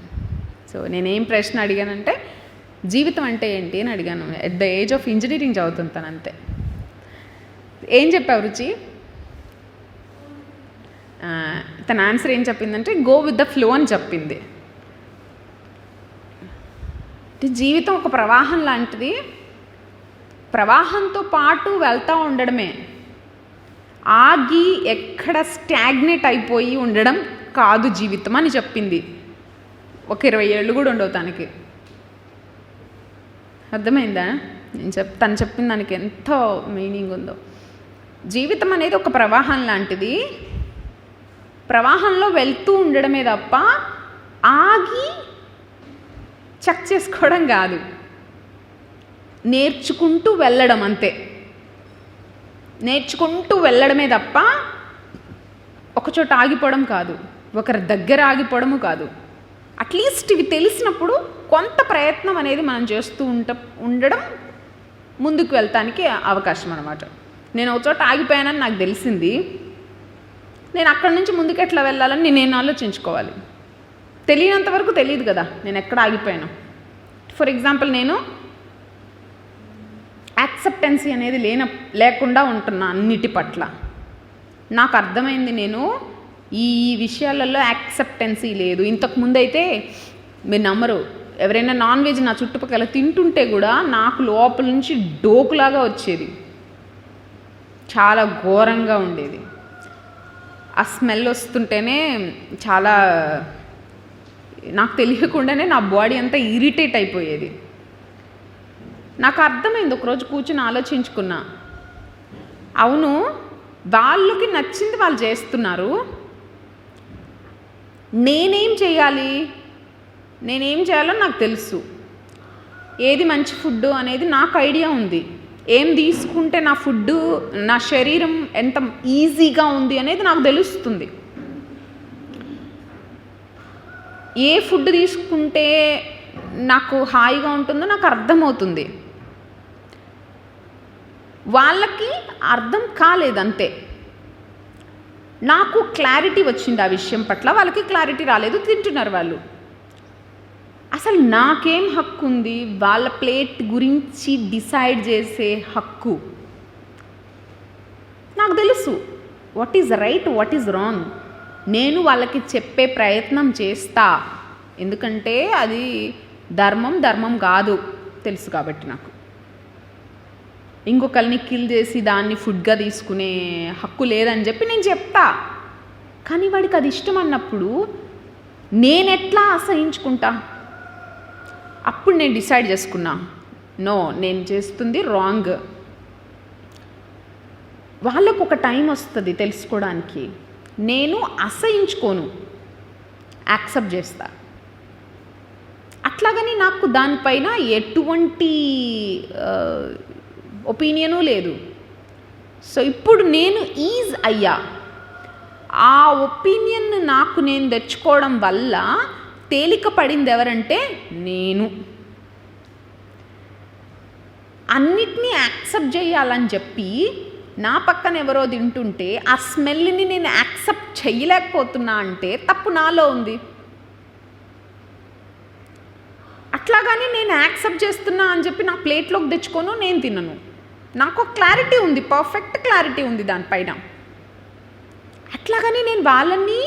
సో నేనేం ప్రశ్న అడిగానంటే, జీవితం అంటే ఏంటి అని అడిగాను. At the age of engineering చదువుతుంటాను అంతే. ఏం చెప్పావు రుచి? తన ఆన్సర్ ఏం చెప్పిందంటే, గో విత్ ద ఫ్లో అని చెప్పింది. జీవితం ఒక ప్రవాహం లాంటిది, ప్రవాహంతో పాటు వెళ్తూ ఉండడమే. ఆగి ఎక్కడ స్టాగ్నేట్ అయిపోయి ఉండడం కాదు జీవితం అని చెప్పింది. ఒక 20 ఏళ్ళు కూడా ఉండవు తనకి. అర్థమైందా? తను చెప్పిన దానికి ఎంతో మీనింగ్ ఉందో. జీవితం అనేది ఒక ప్రవాహం లాంటిది, ప్రవాహంలో వెళ్తూ ఉండడమే తప్ప ఆగి చెక్ చేసుకోవడం కాదు. నేర్చుకుంటూ వెళ్ళడం అంతే. నేర్చుకుంటూ వెళ్ళడమే తప్ప ఒకచోట ఆగిపోవడం కాదు, ఒకరి దగ్గర ఆగిపోవడము కాదు. అట్లీస్ట్ ఇవి తెలిసినప్పుడు కొంత ప్రయత్నం అనేది మనం చేస్తూ ఉండడం ముందుకు వెళ్తానికి అవకాశం అన్నమాట. నేను ఒక చోట ఆగిపోయానని నాకు తెలిసింది, నేను అక్కడి నుంచి ముందుకు ఎట్లా వెళ్ళాలని నేను ఆలోచించుకోవాలి. తెలియనంత వరకు తెలియదు కదా నేను ఎక్కడ ఆగిపోయాను. ఫర్ ఎగ్జాంపుల్, నేను యాక్సెప్టెన్సీ అనేది లేకుండా ఉంటున్నా అన్నిటి పట్ల. నాకు అర్థమైంది నేను ఈ విషయాలలో యాక్సెప్టెన్సీ లేదు. ఇంతకుముందు అయితే మీరు నమ్మరు, ఎవరైనా నాన్ వెజ్ నా చుట్టుపక్కల తింటుంటే కూడా నాకు లోపల నుంచి డోకులాగా వచ్చేది, చాలా ఘోరంగా ఉండేది. ఆ స్మెల్ వస్తుంటేనే చాలా నాకు తెలియకుండానే నా బాడీ అంతా ఇరిటేట్ అయిపోయేది. నాకు అర్థమైంది, ఒకరోజు కూర్చొని ఆలోచించుకున్నా, అవును వాళ్ళకి నచ్చింది వాళ్ళు చేస్తున్నారు, నేనేం చేయాలో నాకు తెలుసు, ఏది మంచి ఫుడ్ అనేది నాకు ఐడియా ఉంది, ఏం తీసుకుంటే నా ఫుడ్ నా శరీరం ఎంత ఈజీగా ఉంది అనేది నాకు తెలుస్తుంది, ఏ ఫుడ్ తీసుకుంటే నాకు హాయిగా ఉంటుందో నాకు అర్థమవుతుంది. వాళ్ళకి అర్థం కాలేదు అంతే, నాకు క్లారిటీ వచ్చింది ఆ విషయం పట్ల, వాళ్ళకి క్లారిటీ రాలేదు, తింటున్నారు వాళ్ళు. అసలు నాకేం హక్కు ఉంది వాళ్ళ ప్లేట్ గురించి డిసైడ్ చేసే హక్కు? నాకు తెలుసు what is right, what is wrong. నేను వాళ్ళకి చెప్పే ప్రయత్నం చేస్తా, ఎందుకంటే అది ధర్మం కాదు తెలుసు కాబట్టి. నాకు ఇంకొకరిని కిల్ చేసి దాన్ని ఫుడ్గా తీసుకునే హక్కు లేదని చెప్పి నేను చెప్తా. కానీ వాడికి అది ఇష్టం అన్నప్పుడు నేనెట్లా అసహించుకుంటా? అప్పుడు నేను డిసైడ్ చేసుకున్నా, నో, నేను చేస్తుంది రాంగ్. వాళ్ళకు ఒక టైం వస్తుంది తెలుసుకోవడానికి. నేను అసహించుకోను, యాక్సెప్ట్ చేస్తా. అట్లాగని నాకు దానిపైన ఎటువంటి ఒపీనియను లేదు. సో ఇప్పుడు నేను ఈజ్ అయ్యా. ఆ ఒపీనియన్ నాకు నేను తెచ్చుకోవడం వల్ల తేలిక పడింది ఎవరంటే నేను. అన్నిటినీ యాక్సెప్ట్ చేయాలని చెప్పి నా పక్కన ఎవరో తింటుంటే ఆ స్మెల్ని నేను యాక్సెప్ట్ చేయలేకపోతున్నా అంటే తప్పు నాలో ఉంది. అట్లాగని నేను యాక్సెప్ట్ చేస్తున్నా అని చెప్పి నా ప్లేట్లోకి తెచ్చుకోను, నేను తినను. నాకు క్లారిటీ ఉంది, పర్ఫెక్ట్ క్లారిటీ ఉంది దానిపైన. అట్లాగని నేను వాళ్ళని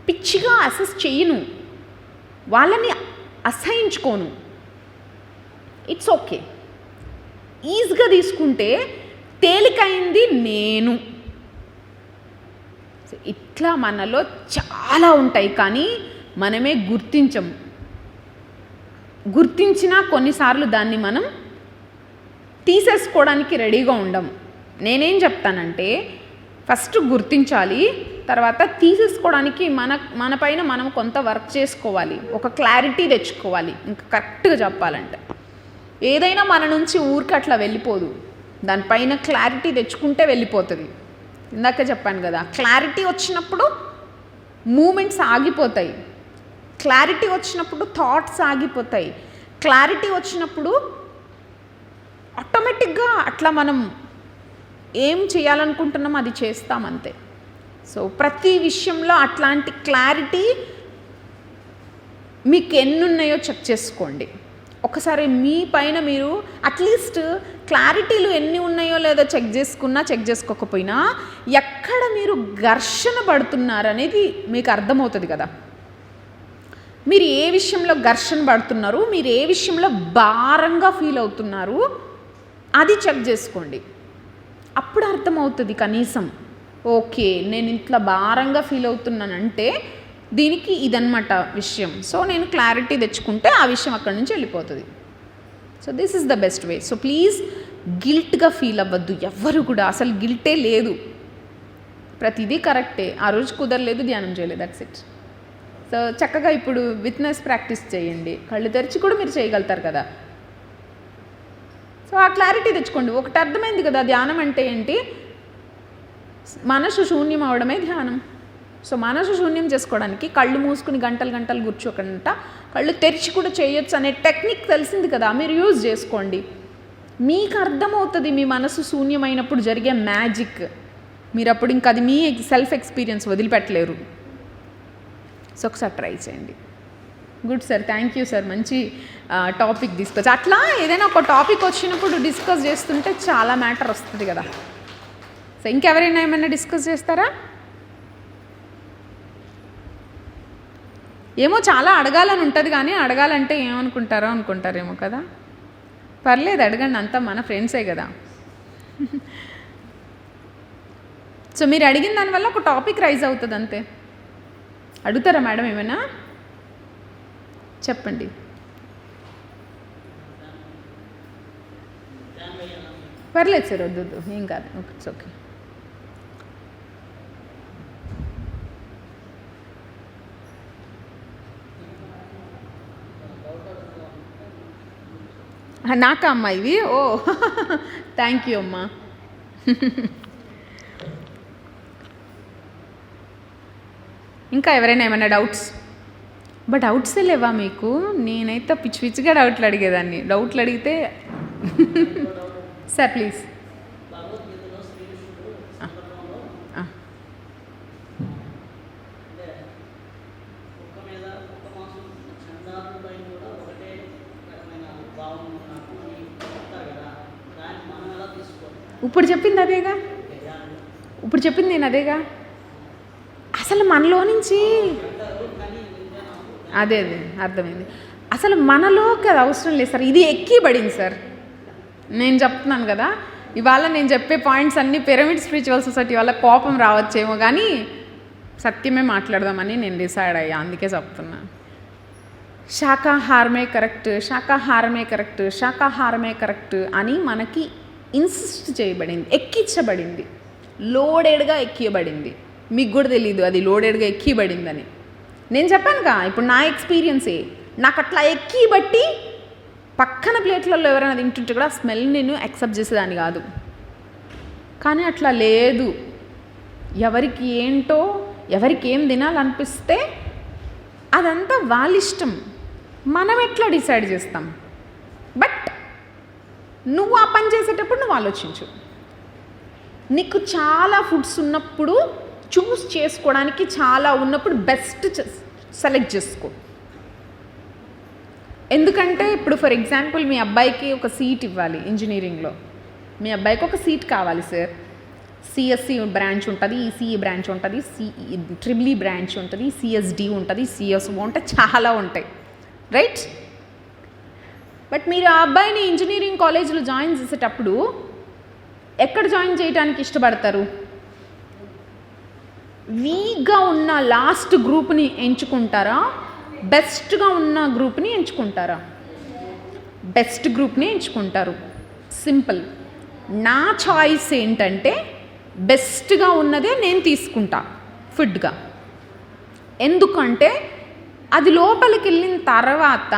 పిచ్చిగా అసెస్ చేయను, వాళ్ళని అసహించుకోను. It's okay. ఈజీగా తీసుకుంటే తేలికైంది నేను. ఇట్లా మనలో చాలా ఉంటాయి, కానీ మనమే గుర్తించినా కొన్నిసార్లు దాన్ని మనం తీసేసుకోవడానికి రెడీగా ఉండం. నేనేం చెప్తానంటే ఫస్ట్ గుర్తించాలి, తర్వాత తీసేసుకోవడానికి మన పైన మనం కొంత వర్క్ చేసుకోవాలి, ఒక క్లారిటీ తెచ్చుకోవాలి. ఇంకా కరెక్ట్గా చెప్పాలంటే ఏదైనా మన నుంచి ఊరికి అట్లా వెళ్ళిపోదు, దానిపైన క్లారిటీ తెచ్చుకుంటే వెళ్ళిపోతుంది. ఇందాక చెప్పాను కదా, క్లారిటీ వచ్చినప్పుడు మూమెంట్స్ ఆగిపోతాయి, క్లారిటీ వచ్చినప్పుడు థాట్స్ ఆగిపోతాయి, క్లారిటీ వచ్చినప్పుడు ఆటోమేటిక్గా అట్లా మనం ఏం చేయాలనుకుంటున్నామో అది చేస్తామంతే. సో ప్రతి విషయంలో అట్లాంటి క్లారిటీ మీకు ఎన్ని ఉన్నాయో చెక్ చేసుకోండి. ఒకసారి మీ పైన మీరు అట్లీస్ట్ క్లారిటీలు ఎన్ని ఉన్నాయో లేదో చెక్ చేసుకోకపోయినా ఎక్కడ మీరు ఘర్షణ పడుతున్నారనేది మీకు అర్థమవుతుంది కదా. మీరు ఏ విషయంలో ఘర్షణ పడుతున్నారు, మీరు ఏ విషయంలో భారంగా ఫీల్ అవుతున్నారు, అది చెక్ చేసుకోండి. అప్పుడు అర్థమవుతుంది కనీసం, ఓకే నేను ఇట్లా భారంగా ఫీల్ అవుతున్నానంటే దీనికి ఇదన్నమాట విషయం. సో నేను క్లారిటీ తెచ్చుకుంటే ఆ విషయం అక్కడి నుంచి వెళ్ళిపోతుంది. So this is the best way. So please గిల్ట్గా ఫీల్ అవ్వద్దు ఎవ్వరు కూడా. అసలు గిల్టే లేదు, ప్రతిదీ కరెక్టే. ఆ రోజు కుదరలేదు, ధ్యానం చేయలేదు, దట్స్ ఇట్. సో చక్కగా ఇప్పుడు విట్నెస్ ప్రాక్టీస్ చేయండి, కళ్ళు తెరిచి కూడా మీరు చేయగలుగుతారు కదా. సో ఆ క్లారిటీ తెచ్చుకోండి. ఒకటి అర్థమైంది కదా, ధ్యానం అంటే ఏంటి? మనసు శూన్యం అవడమే ధ్యానం. సో మనసు శూన్యం చేసుకోవడానికి కళ్ళు మూసుకుని గంటలు కూర్చోకుండా కళ్ళు తెరిచి కూడా చేయొచ్చు అనే టెక్నిక్ తెలిసింది కదా, మీరు యూజ్ చేసుకోండి. మీకు అర్థమవుతుంది మీ మనసు శూన్యమైనప్పుడు జరిగే మ్యాజిక్. మీరు అప్పుడు ఇంకా అది మీ సెల్ఫ్ ఎక్స్పీరియన్స్ వదిలిపెట్టలేరు. సో ఒకసారి ట్రై చేయండి. Good sir, thank you sir, మంచి టాపిక్ తీసుకొచ్చి. అట్లా ఏదైనా ఒక టాపిక్ వచ్చినప్పుడు డిస్కస్ చేస్తుంటే చాలా మ్యాటర్ వస్తుంది కదా. సో ఇంకెవరైనా ఏమైనా డిస్కస్ చేస్తారా? ఏమో చాలా అడగాలని ఉంటుంది, కానీ అడగాలంటే ఏమనుకుంటారో అనుకుంటారేమో కదా. పర్లేదు, అడగండి, అంతా మన ఫ్రెండ్సే కదా. సో మీరు అడిగిన దానివల్ల ఒక టాపిక్ రైజ్ అవుతుంది అంతే. అడుగుతారా మేడం ఏమైనా? చెప్పండి. పర్లేదు సార్, వద్దు, ఏం కాదు, ఇట్స్ ఓకే. నాకా అమ్మా ఇవి? ఓ థ్యాంక్ యూ అమ్మా. ఇంకా ఎవరైనా ఏమైనా డౌట్స్? డౌట్సే లేవా మీకు? నేనైతే పిచ్చి పిచ్చిగా డౌట్లు అడిగేదాన్ని. డౌట్లు అడిగితే సార్ ప్లీజ్. ఇప్పుడు చెప్పింది అదేగా, ఇప్పుడు చెప్పింది నేను అదేగా. అసలు మనలో నుంచి అదే అర్థమైంది. అసలు మనలోకి అది అవసరం లేదు సార్, ఇది ఎక్కిబడింది సార్. నేను చెప్తున్నాను కదా, ఇవాళ నేను చెప్పే పాయింట్స్ అన్నీ పిరమిడ్ స్పిరిచువల్ సొసైటీ వల్ల కోపం రావచ్చేమో, కానీ సత్యమే మాట్లాడదామని నేను డిసైడ్ అయ్యా, అందుకే చెప్తున్నా. శాకాహారమే కరెక్ట్, శాకాహారమే కరెక్ట్, శాకాహారమే కరెక్ట్ అని మనకి ఇన్సిస్ట్ చేయబడింది, ఎక్కించబడింది, లోడెడ్గా ఎక్కియబడింది. మీకు కూడా తెలీదు అది లోడెడ్గా ఎక్కిబడిందని. నేను చెప్పానుగా, ఇప్పుడు నా ఎక్స్పీరియన్సే, నాకు అట్లా ఎక్కి బట్టి పక్కన ప్లేట్లలో ఎవరైనా తింటుంటే కూడా స్మెల్ నేను యాక్సెప్ట్ చేసేదాన్ని కాదు. కానీ అట్లా లేదు. ఎవరికి ఏంటో, ఎవరికి ఏం తినాలనిపిస్తే అదంతా వాళ్ళ ఇష్టం, మనం ఎట్లా డిసైడ్ చేస్తాం. బట్ నువ్వు ఆ పని చేసేటప్పుడు నువ్వు ఆలోచించు. నీకు చాలా ఫుడ్స్ ఉన్నప్పుడు, చూస్ చేసుకోవడానికి చాలా ఉన్నప్పుడు బెస్ట్ సెలెక్ట్ చేసుకో. ఎందుకంటే ఇప్పుడు ఫర్ ఎగ్జాంపుల్ మీ అబ్బాయికి ఒక సీట్ ఇవ్వాలి ఇంజనీరింగ్లో, మీ అబ్బాయికి ఒక సీట్ కావాలి సార్. సిఎస్సి బ్రాంచ్ ఉంటుంది, ఈసీఈ బ్రాంచ్ ఉంటుంది, ట్రిపుల్ బ్రాంచ్ ఉంటుంది, సిఎస్డి ఉంటుంది, సిఎస్ఓ ఉంటాయి, చాలా ఉంటాయి, రైట్? బట్ మీరు ఆ అబ్బాయిని ఇంజనీరింగ్ కాలేజ్లో జాయిన్ చేసేటప్పుడు ఎక్కడ జాయిన్ చేయడానికి ఇష్టపడతారు? వీక్గా ఉన్న లాస్ట్ గ్రూప్ని ఎంచుకుంటారా, బెస్ట్గా ఉన్న గ్రూప్ని ఎంచుకుంటారా? బెస్ట్ గ్రూప్ని ఎంచుకుంటారు. సింపుల్. నా చాయిస్ ఏంటంటే బెస్ట్గా ఉన్నదే నేను తీసుకుంటా ఫుడ్గా. ఎందుకంటే అది లోపలికి వెళ్ళిన తర్వాత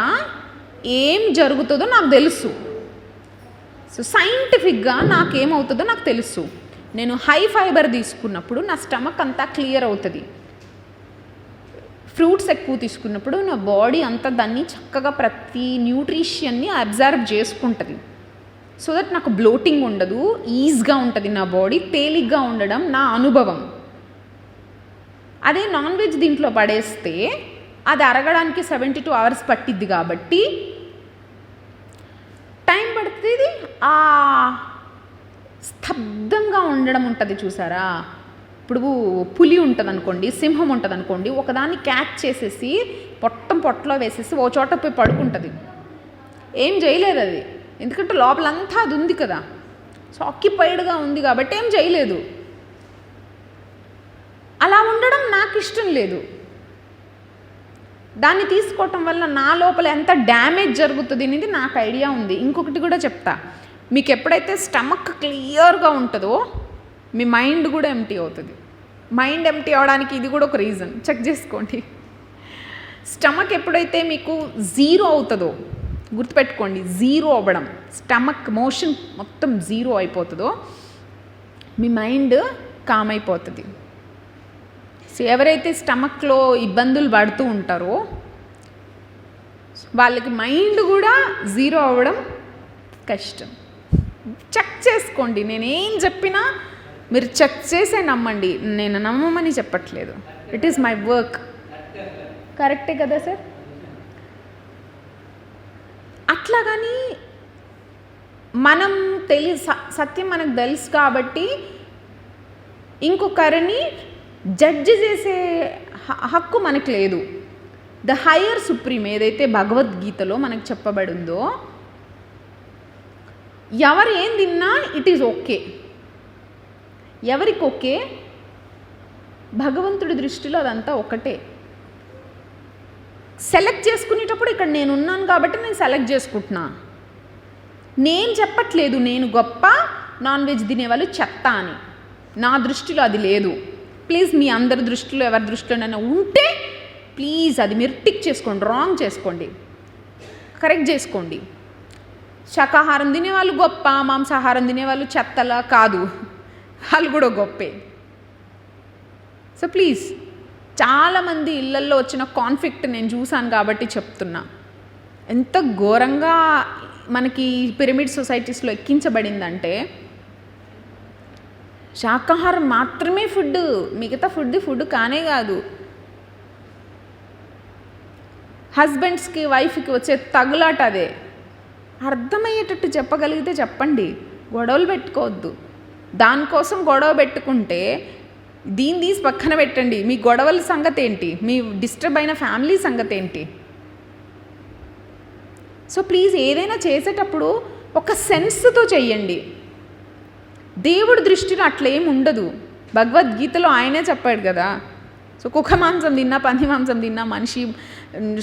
ఏం జరుగుతుందో నాకు తెలుసు. సో సైంటిఫిక్గా నాకేమవుతుందో నాకు తెలుసు. నేను హై ఫైబర్ తీసుకున్నప్పుడు నా స్టమక్ అంతా క్లియర్ అవుతుంది. ఫ్రూట్స్ ఎక్కువ తీసుకున్నప్పుడు నా బాడీ అంతా దాన్ని చక్కగా ప్రతి న్యూట్రిషన్ని అబ్జర్వ్ చేసుకుంటుంది. సో దట్ నాకు బ్లోటింగ్ ఉండదు, ఈజీగా ఉంటుంది నా బాడీ, తేలిగ్గా ఉండడం నా అనుభవం. అదే నాన్ వెజ్ దీంట్లో పడేస్తే అది అరగడానికి 72 hours పట్టిద్ది కాబట్టి టైం పడుతుంది. ఆ స్తబ్దంగా ఉండడం ఉంటుంది చూసారా. ఇప్పుడు పులి ఉంటుంది అనుకోండి, సింహం ఉంటుంది అనుకోండి, ఒకదాన్ని క్యాచ్ చేసేసి పొట్టలో వేసేసి ఓ చోట పోయి పడుకుంటుంది. ఏం చేయలేదు అది, ఎందుకంటే లోపలంతా అది ఉంది కదా. సో ఆక్యుపైడ్గా ఉంది కాబట్టి ఏం చేయలేదు. అలా ఉండడం నాకు ఇష్టం లేదు. దాన్ని తీసుకోవటం వల్ల నా లోపల ఎంత డ్యామేజ్ జరుగుతుంది అనేది నాకు ఐడియా ఉంది. ఇంకొకటి కూడా చెప్తా, మీకు ఎప్పుడైతే స్టమక్ క్లియర్గా ఉంటుందో మీ మైండ్ కూడా ఎంటీ అవుతుంది. మైండ్ ఎంటీ అవడానికి ఇది కూడా ఒక రీజన్, చెక్ చేసుకోండి. స్టమక్ ఎప్పుడైతే మీకు 0 అవుతుందో, గుర్తుపెట్టుకోండి, 0 అవ్వడం, స్టమక్ మోషన్ మొత్తం 0 అయిపోతుందో మీ మైండ్ కామ్ అయిపోతుంది. సో ఎవరైతే స్టమక్లో ఇబ్బందులు పడుతూ ఉంటారో వాళ్ళకి మైండ్ కూడా 0 అవ్వడం కష్టం. చెక్ చేసుకోండి. నేనేం చెప్పినా మీరు చెక్ చేసే నమ్మండి, నేను నమ్మమని చెప్పట్లేదు. It is my work. కరెక్టే కదా సార్? అట్లా కానీ మనం సత్యం మనకు తెలుసు కాబట్టి ఇంకొకరిని జడ్జి చేసే హక్కు మనకు లేదు. ద హయ్యర్ సుప్రీం ఏదైతే భగవద్గీతలో మనకు చెప్పబడిందో, ఎవరు ఏం తిన్నా ఇట్ ఈజ్ ఓకే. ఎవరికి ఓకే? భగవంతుడి దృష్టిలో అదంతా ఒకటే. సెలెక్ట్ చేసుకునేటప్పుడు ఇక్కడ నేను ఉన్నాను కాబట్టి నేను సెలెక్ట్ చేసుకుంటున్నా. నేను చెప్పట్లేదు నేను గొప్ప, నాన్ వెజ్ తినేవాళ్ళు చెత్త అని. నా దృష్టిలో అది లేదు. ప్లీజ్ మీ అందరి దృష్టిలో ఎవరి దృష్టిలోనైనా ఉంటే ప్లీజ్ అది మీరు టిక్ చేసుకోండి, రాంగ్ చేసుకోండి, కరెక్ట్ చేసుకోండి. శాకాహారం తినేవాళ్ళు గొప్ప, మాంసాహారం తినేవాళ్ళు చెత్తలా కాదు, వాళ్ళు కూడా గొప్పే. సో ప్లీజ్, చాలామంది ఇళ్ళల్లో వచ్చిన కాన్ఫ్లిక్ట్ నేను చూశాను కాబట్టి చెప్తున్నా. ఎంత ఘోరంగా మనకి పిరమిడ్ సొసైటీస్లో ఎక్కించబడిందంటే శాకాహారం మాత్రమే ఫుడ్, మిగతా ఫుడ్ కానే కాదు. హస్బెండ్స్కి వైఫ్కి వచ్చే తగులాట అదే. అర్థమయ్యేటట్టు చెప్పగలిగితే చెప్పండి, గొడవలు పెట్టుకోవద్దు. దానికోసం గొడవ పెట్టుకుంటే దీన్ని తీసి పక్కన పెట్టండి. మీ గొడవల సంగతి ఏంటి? మీ డిస్టర్బ్ అయిన ఫ్యామిలీ సంగతి ఏంటి? సో ప్లీజ్ ఏదైనా చేసేటప్పుడు ఒక సెన్స్తో చెయ్యండి. దేవుడి దృష్టిలో అట్లేం ఉండదు. భగవద్గీతలో ఆయనే చెప్పాడు కదా. సో కుక్క మాంసం తిన్నా, పంది మాంసం తిన్నా, మనిషి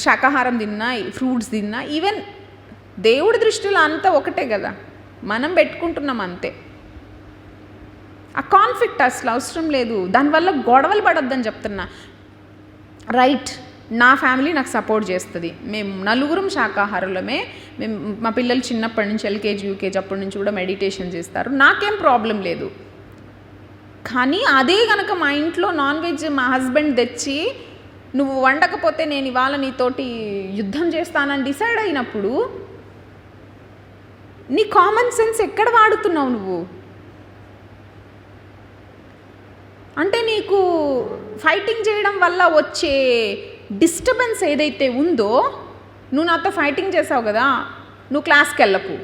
శాకాహారం తిన్నా, ఫ్రూట్స్ తిన్నా, ఈవెన్ దేవుడి దృష్టిలో అంతా ఒకటే కదా. మనం పెట్టుకుంటున్నాం అంతే. ఆ కాన్ఫ్లిక్ట్ అసలు అవసరం లేదు. దానివల్ల గొడవలు పడొద్దని చెప్తున్నా. రైట్, నా ఫ్యామిలీ నాకు సపోర్ట్ చేస్తుంది. మేము నలుగురం శాకాహారులమే. మేము మా పిల్లలు చిన్నప్పటి నుంచి ఎల్కేజీ యూకేజీ అప్పటి నుంచి కూడా మెడిటేషన్ చేస్తారు. నాకేం ప్రాబ్లం లేదు. కానీ అదే కనుక మా ఇంట్లో నాన్ వెజ్ మా హస్బెండ్ తెచ్చి నువ్వు వండకపోతే నేను ఇవాళ నీతోటి యుద్ధం చేస్తానని డిసైడ్ అయినప్పుడు నీ కామన్ సెన్స్ ఎక్కడ వాడుతున్నావు నువ్వు? అంటే నీకు ఫైటింగ్ చేయడం వల్ల వచ్చే డిస్టర్బెన్స్ ఏదైతే ఉందో, నువ్వు నాతో ఫైటింగ్ చేసావు కదా, నువ్వు క్లాస్కి వెళ్ళకు.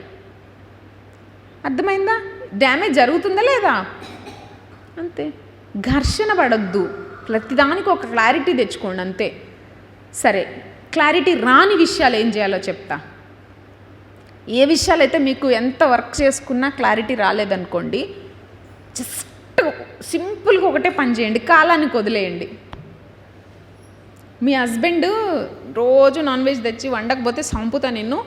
అర్థమైందా? డ్యామేజ్ జరుగుతుందా లేదా? అంతే. ఘర్షణ పడద్దు. ప్రతిదానికి ఒక క్లారిటీ తెచ్చుకోండి అంతే. సరే, క్లారిటీ రాని విషయాలు ఏం చేయాలో చెప్తా. ఏ విషయాలైతే మీకు ఎంత వర్క్ చేసుకున్నా క్లారిటీ రాలేదనుకోండి, జస్ట్ సింపుల్గా ఒకటే పని చేయండి, కాలానికి వదిలేయండి. మీ హస్బెండ్ రోజు నాన్ వెజ్ తెచ్చి వండకపోతే సంపుతా నిన్ను,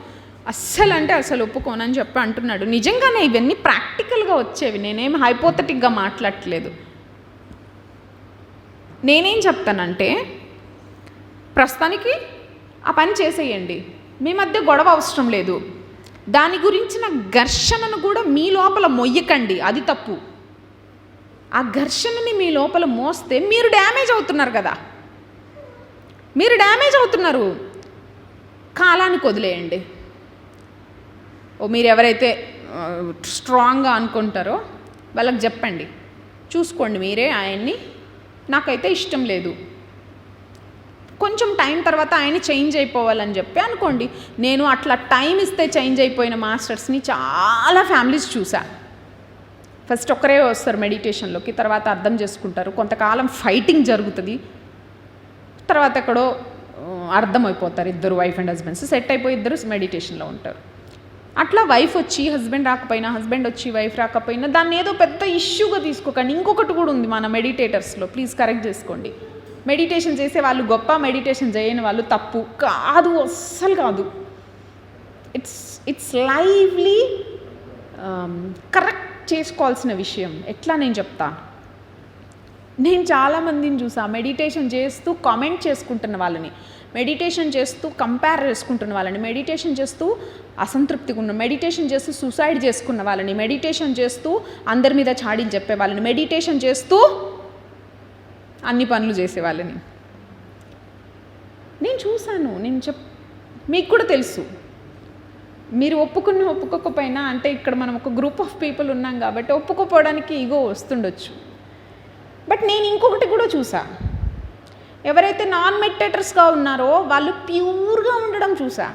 అస్సలు అంటే అసలు ఒప్పుకోనని చెప్పి అంటున్నాడు. నిజంగానే ఇవన్నీ ప్రాక్టికల్గా వచ్చేవి. నేనేం హైపోథెటిక్గా మాట్లాడట్లేదు. నేనేం చెప్తానంటే, ప్రస్తుతానికి ఆ పని చేసేయండి. మీ మధ్య గొడవ అవసరం లేదు. దాని గురించిన ఘర్షణను కూడా మీ లోపల మొయ్యకండి, అది తప్పు. ఆ ఘర్షణని మీ లోపల మోస్తే మీరు డ్యామేజ్ అవుతున్నారు కదా, మీరు డ్యామేజ్ అవుతున్నారు. కాలానికి వదిలేయండి. మీరు ఎవరైతే స్ట్రాంగ్గా అనుకుంటారో వాళ్ళకి చెప్పండి, చూసుకోండి మీరే ఆయన్ని, నాకైతే ఇష్టం లేదు, కొంచెం టైం తర్వాత ఆయన చేంజ్ అయిపోవాలని చెప్పి అనుకోండి. నేను అట్లా టైం ఇస్తే చేంజ్ అయిపోయిన మాస్టర్స్ని చాలా ఫ్యామిలీస్ చూసా. ఫస్ట్ ఒక్కరే వస్తారు మెడిటేషన్లోకి, తర్వాత అర్థం చేసుకుంటారు, కొంతకాలం ఫైటింగ్ జరుగుతుంది, తర్వాత ఎక్కడో అర్థమైపోతారు. ఇద్దరు వైఫ్ అండ్ హస్బెండ్స్ సెట్ అయిపోయి ఇద్దరు మెడిటేషన్లో ఉంటారు. అట్లా వైఫ్ వచ్చి హస్బెండ్ రాకపోయినా, హస్బెండ్ వచ్చి వైఫ్ రాకపోయినా దాన్ని ఏదో పెద్ద ఇష్యూగా తీసుకోకండి. ఇంకొకటి కూడా ఉంది మన మెడిటేటర్స్లో, ప్లీజ్ కరెక్ట్ చేసుకోండి. మెడిటేషన్ చేసే వాళ్ళు గొప్ప, మెడిటేషన్ చేయని వాళ్ళు తప్పు కాదు, అస్సలు కాదు. ఇట్స్ లైవ్లీ కరెక్ట్ చేసుకోవాల్సిన విషయం. ఎట్లా నేను చెప్తా. నేను చాలామందిని చూసా మెడిటేషన్ చేస్తూ కామెంట్ చేసుకుంటున్న వాళ్ళని, మెడిటేషన్ చేస్తూ కంపేర్ చేసుకుంటున్న వాళ్ళని, మెడిటేషన్ చేస్తూ అసంతృప్తిగా ఉన్న, మెడిటేషన్ చేస్తూ సూసైడ్ చేసుకున్న వాళ్ళని, మెడిటేషన్ చేస్తూ అందరి మీద చాడీలు చెప్పే వాళ్ళని, మెడిటేషన్ చేస్తూ అన్ని పనులు చేసే వాళ్ళని నేను చూశాను. మీకు కూడా తెలుసు. మీరు ఒప్పుకోకపోయినా, అంటే ఇక్కడ మనం ఒక గ్రూప్ ఆఫ్ పీపుల్ ఉన్నాం కాబట్టి ఒప్పుకోపోవడానికి ఈగో వస్తుండొచ్చు. బట్ నేను ఇంకొకటి కూడా చూసా. ఎవరైతే నాన్ మెడిటేటర్స్గా ఉన్నారో వాళ్ళు ప్యూర్గా ఉండడం చూసా.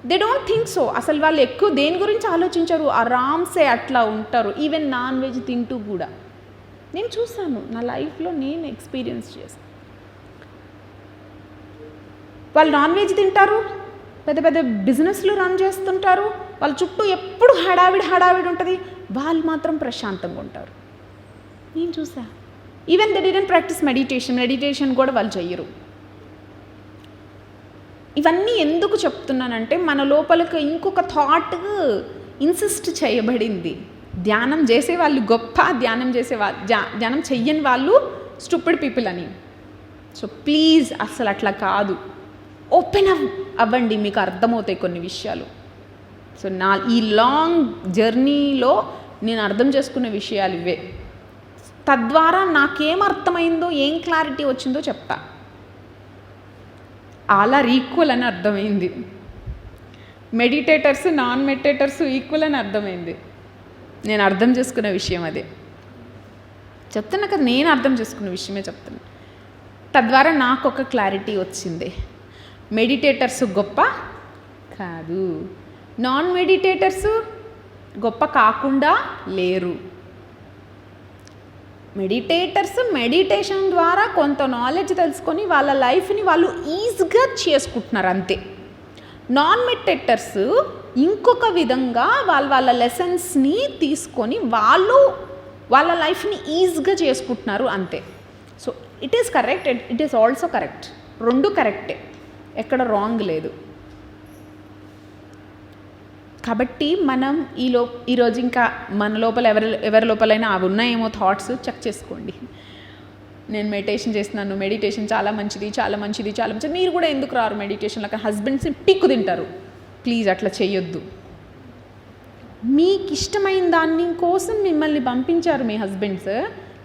They don't think so. అసలు వాళ్ళు ఎక్కువ దేని గురించి ఆలోచించరు, ఆరామ్సే అట్లా ఉంటారు. ఈవెన్ నాన్ వెజ్ తింటూ కూడా నేను చూసాను. నా లైఫ్లో నేను ఎక్స్పీరియన్స్ చేశాను. వాళ్ళు నాన్ వెజ్ తింటారు, పెద్ద పెద్ద బిజినెస్లు రన్ చేస్తుంటారు, వాళ్ళ చుట్టూ ఎప్పుడు హడావిడి ఉంటుంది, వాళ్ళు మాత్రం ప్రశాంతంగా ఉంటారు. నేను చూసా. Even they didn't practice meditation కూడా వాళ్ళు చెయ్యరు. ఇవన్నీ ఎందుకు చెప్తున్నానంటే మన లోపలికి ఇంకొక థాట్ ఇన్సిస్ట్ చేయబడింది. ధ్యానం చేసే వాళ్ళు గొప్ప, ధ్యానం చెయ్యని వాళ్ళు స్టూపిడ్ పీపుల్ అని. సో ప్లీజ్ అసలు అట్లా కాదు, ఓపెన్ అవ్వండి, మీకు అర్థమవుతాయి కొన్ని విషయాలు. సో నా ఈ లాంగ్ జర్నీలో నేను అర్థం చేసుకున్న విషయాలు ఇవే. తద్వారా నాకేం అర్థమైందో, ఏం క్లారిటీ వచ్చిందో చెప్తా. అలా ఈక్వల్ అని అర్థమైంది. మెడిటేటర్స్ నాన్ మెడిటేటర్స్ ఈక్వల్ అని అర్థమైంది. నేను అర్థం చేసుకున్న విషయం అదే చెప్తున్నా కదా, నేను అర్థం చేసుకున్న విషయమే చెప్తున్నా. తద్వారా నాకు ఒక క్లారిటీ వచ్చింది. మెడిటేటర్స్ గొప్ప కాదు, నాన్ మెడిటేటర్స్ గొప్ప కాకుండా లేరు. మెడిటేటర్స్ మెడిటేషన్ ద్వారా కొంత నాలెడ్జ్ తెలుసుకొని వాళ్ళ లైఫ్ని వాళ్ళు ఈజీగా చేసుకుంటున్నారు అంతే. నాన్ మెడిటేటర్స్ ఇంకొక విధంగా వాళ్ళ లెసన్స్ని తీసుకొని వాళ్ళు వాళ్ళ లైఫ్ని ఈజీగా చేసుకుంటున్నారు అంతే. So it is correct, it is also correct. రెండు కరెక్టే, ఎక్కడ రాంగ్ లేదు. కాబట్టి మనం ఈరోజు ఇంకా మన లోపల ఎవరి లోపలైనా అవి ఉన్నాయేమో థాట్స్ చెక్ చేసుకోండి. నేను మెడిటేషన్ చేస్తున్నాను, మెడిటేషన్ చాలా మంచిది, చాలా మంచిది, చాలా మంచిది. మీరు కూడా ఎందుకు రారు మెడిటేషన్లో? హస్బెండ్స్ని పిక్కు తింటారు. ప్లీజ్ అట్లా చేయొద్దు. మీకు ఇష్టమైన దాన్ని కోసం మిమ్మల్ని పంపించారు మీ హస్బెండ్స్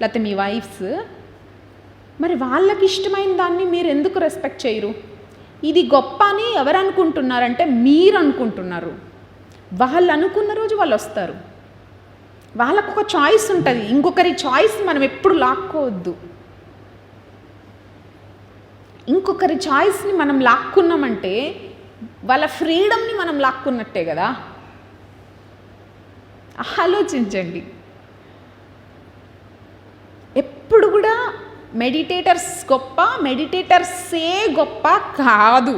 లేకపోతే మీ వైఫ్స్. మరి వాళ్ళకి ఇష్టమైన దాన్ని మీరు ఎందుకు రెస్పెక్ట్ చేయరు? ఇది గొప్ప అని ఎవరు అనుకుంటున్నారంటే మీరు అనుకుంటున్నారు. వాళ్ళు అనుకున్న రోజు వాళ్ళు వస్తారు. వాళ్ళకు ఒక చాయిస్ ఉంటుంది. ఇంకొకరి చాయిస్ మనం ఎప్పుడు లాక్కోవద్దు. ఇంకొకరి చాయిస్ని మనం లాక్కున్నామంటే వాళ్ళ ఫ్రీడమ్ని మనం లాక్కున్నట్టే కదా. ఆలోచించండి. ఎప్పుడు కూడా మెడిటేటర్స్ గొప్ప, మెడిటేటర్సే గొప్ప కాదు.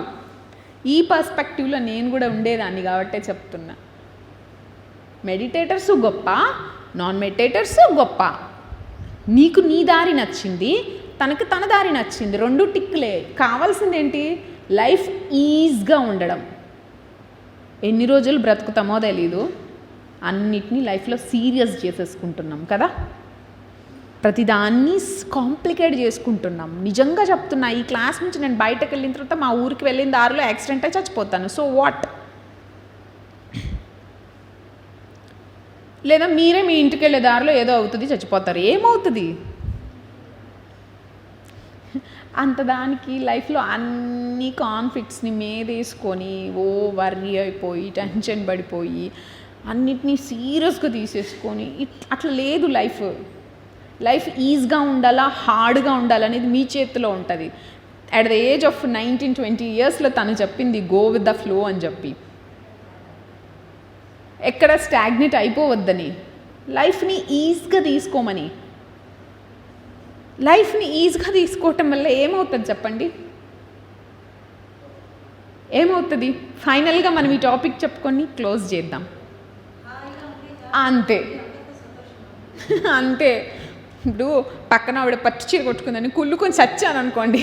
ఈ పర్స్పెక్టివ్లో నేను కూడా ఉండేదాన్ని కాబట్టే చెప్తున్నా. మెడిటేటర్స్ గొప్ప, నాన్ మెడిటేటర్స్ గొప్ప. నీకు నీ దారి నచ్చింది, తనకి తన దారి నచ్చింది, రెండు టిక్లే. కావాల్సింది ఏంటి? లైఫ్ ఈజీగా ఉండడం. ఎన్ని రోజులు బ్రతుకుతామో తెలీదు, అన్నిటినీ లైఫ్లో సీరియస్ చేసేసుకుంటున్నాం కదా. ప్రతిదాన్ని కాంప్లికేట్ చేసుకుంటున్నాం. నిజంగా చెప్తున్నా, ఈ క్లాస్ నుంచి నేను బయటకు వెళ్ళిన తర్వాత మా ఊరికి వెళ్ళిన దారిలో యాక్సిడెంట్ అయి చచ్చిపోతాను. So what? లేదా మీరే మీ ఇంటికి వెళ్ళే దారిలో ఏదో అవుతుంది, చచ్చిపోతారు. ఏమవుతుంది? అంత దానికి లైఫ్లో అన్ని కాన్ఫ్లిక్ట్స్ని మీదేసుకొని వర్రీ అయిపోయి టెన్షన్ పడిపోయి అన్నిటినీ సీరియస్గా తీసేసుకొని అట్లా లేదు. లైఫ్ ఈజీగా ఉండాలా, హార్డ్గా ఉండాలనేది మీ చేతిలో ఉంటుంది. అట్ ద ఏజ్ ఆఫ్ 19-20 ఇయర్స్లో తను చెప్పింది గో విత్ ద ఫ్లో అని చెప్పి, ఎక్కడ స్టాగ్నేట్ అయిపోవద్దని, లైఫ్ని ఈజీగా తీసుకోమని. లైఫ్ని ఈజీగా తీసుకోవటం వల్ల ఏమవుతుంది చెప్పండి? ఏమవుతుంది? ఫైనల్గా మనం ఈ టాపిక్ చెప్పుకొని క్లోజ్ చేద్దాం. అంతే అంతే. ఇప్పుడు పక్కన ఆవిడ పట్టు చీర కొట్టుకుందని కుళ్ళుకొని చచ్చాను అనుకోండి,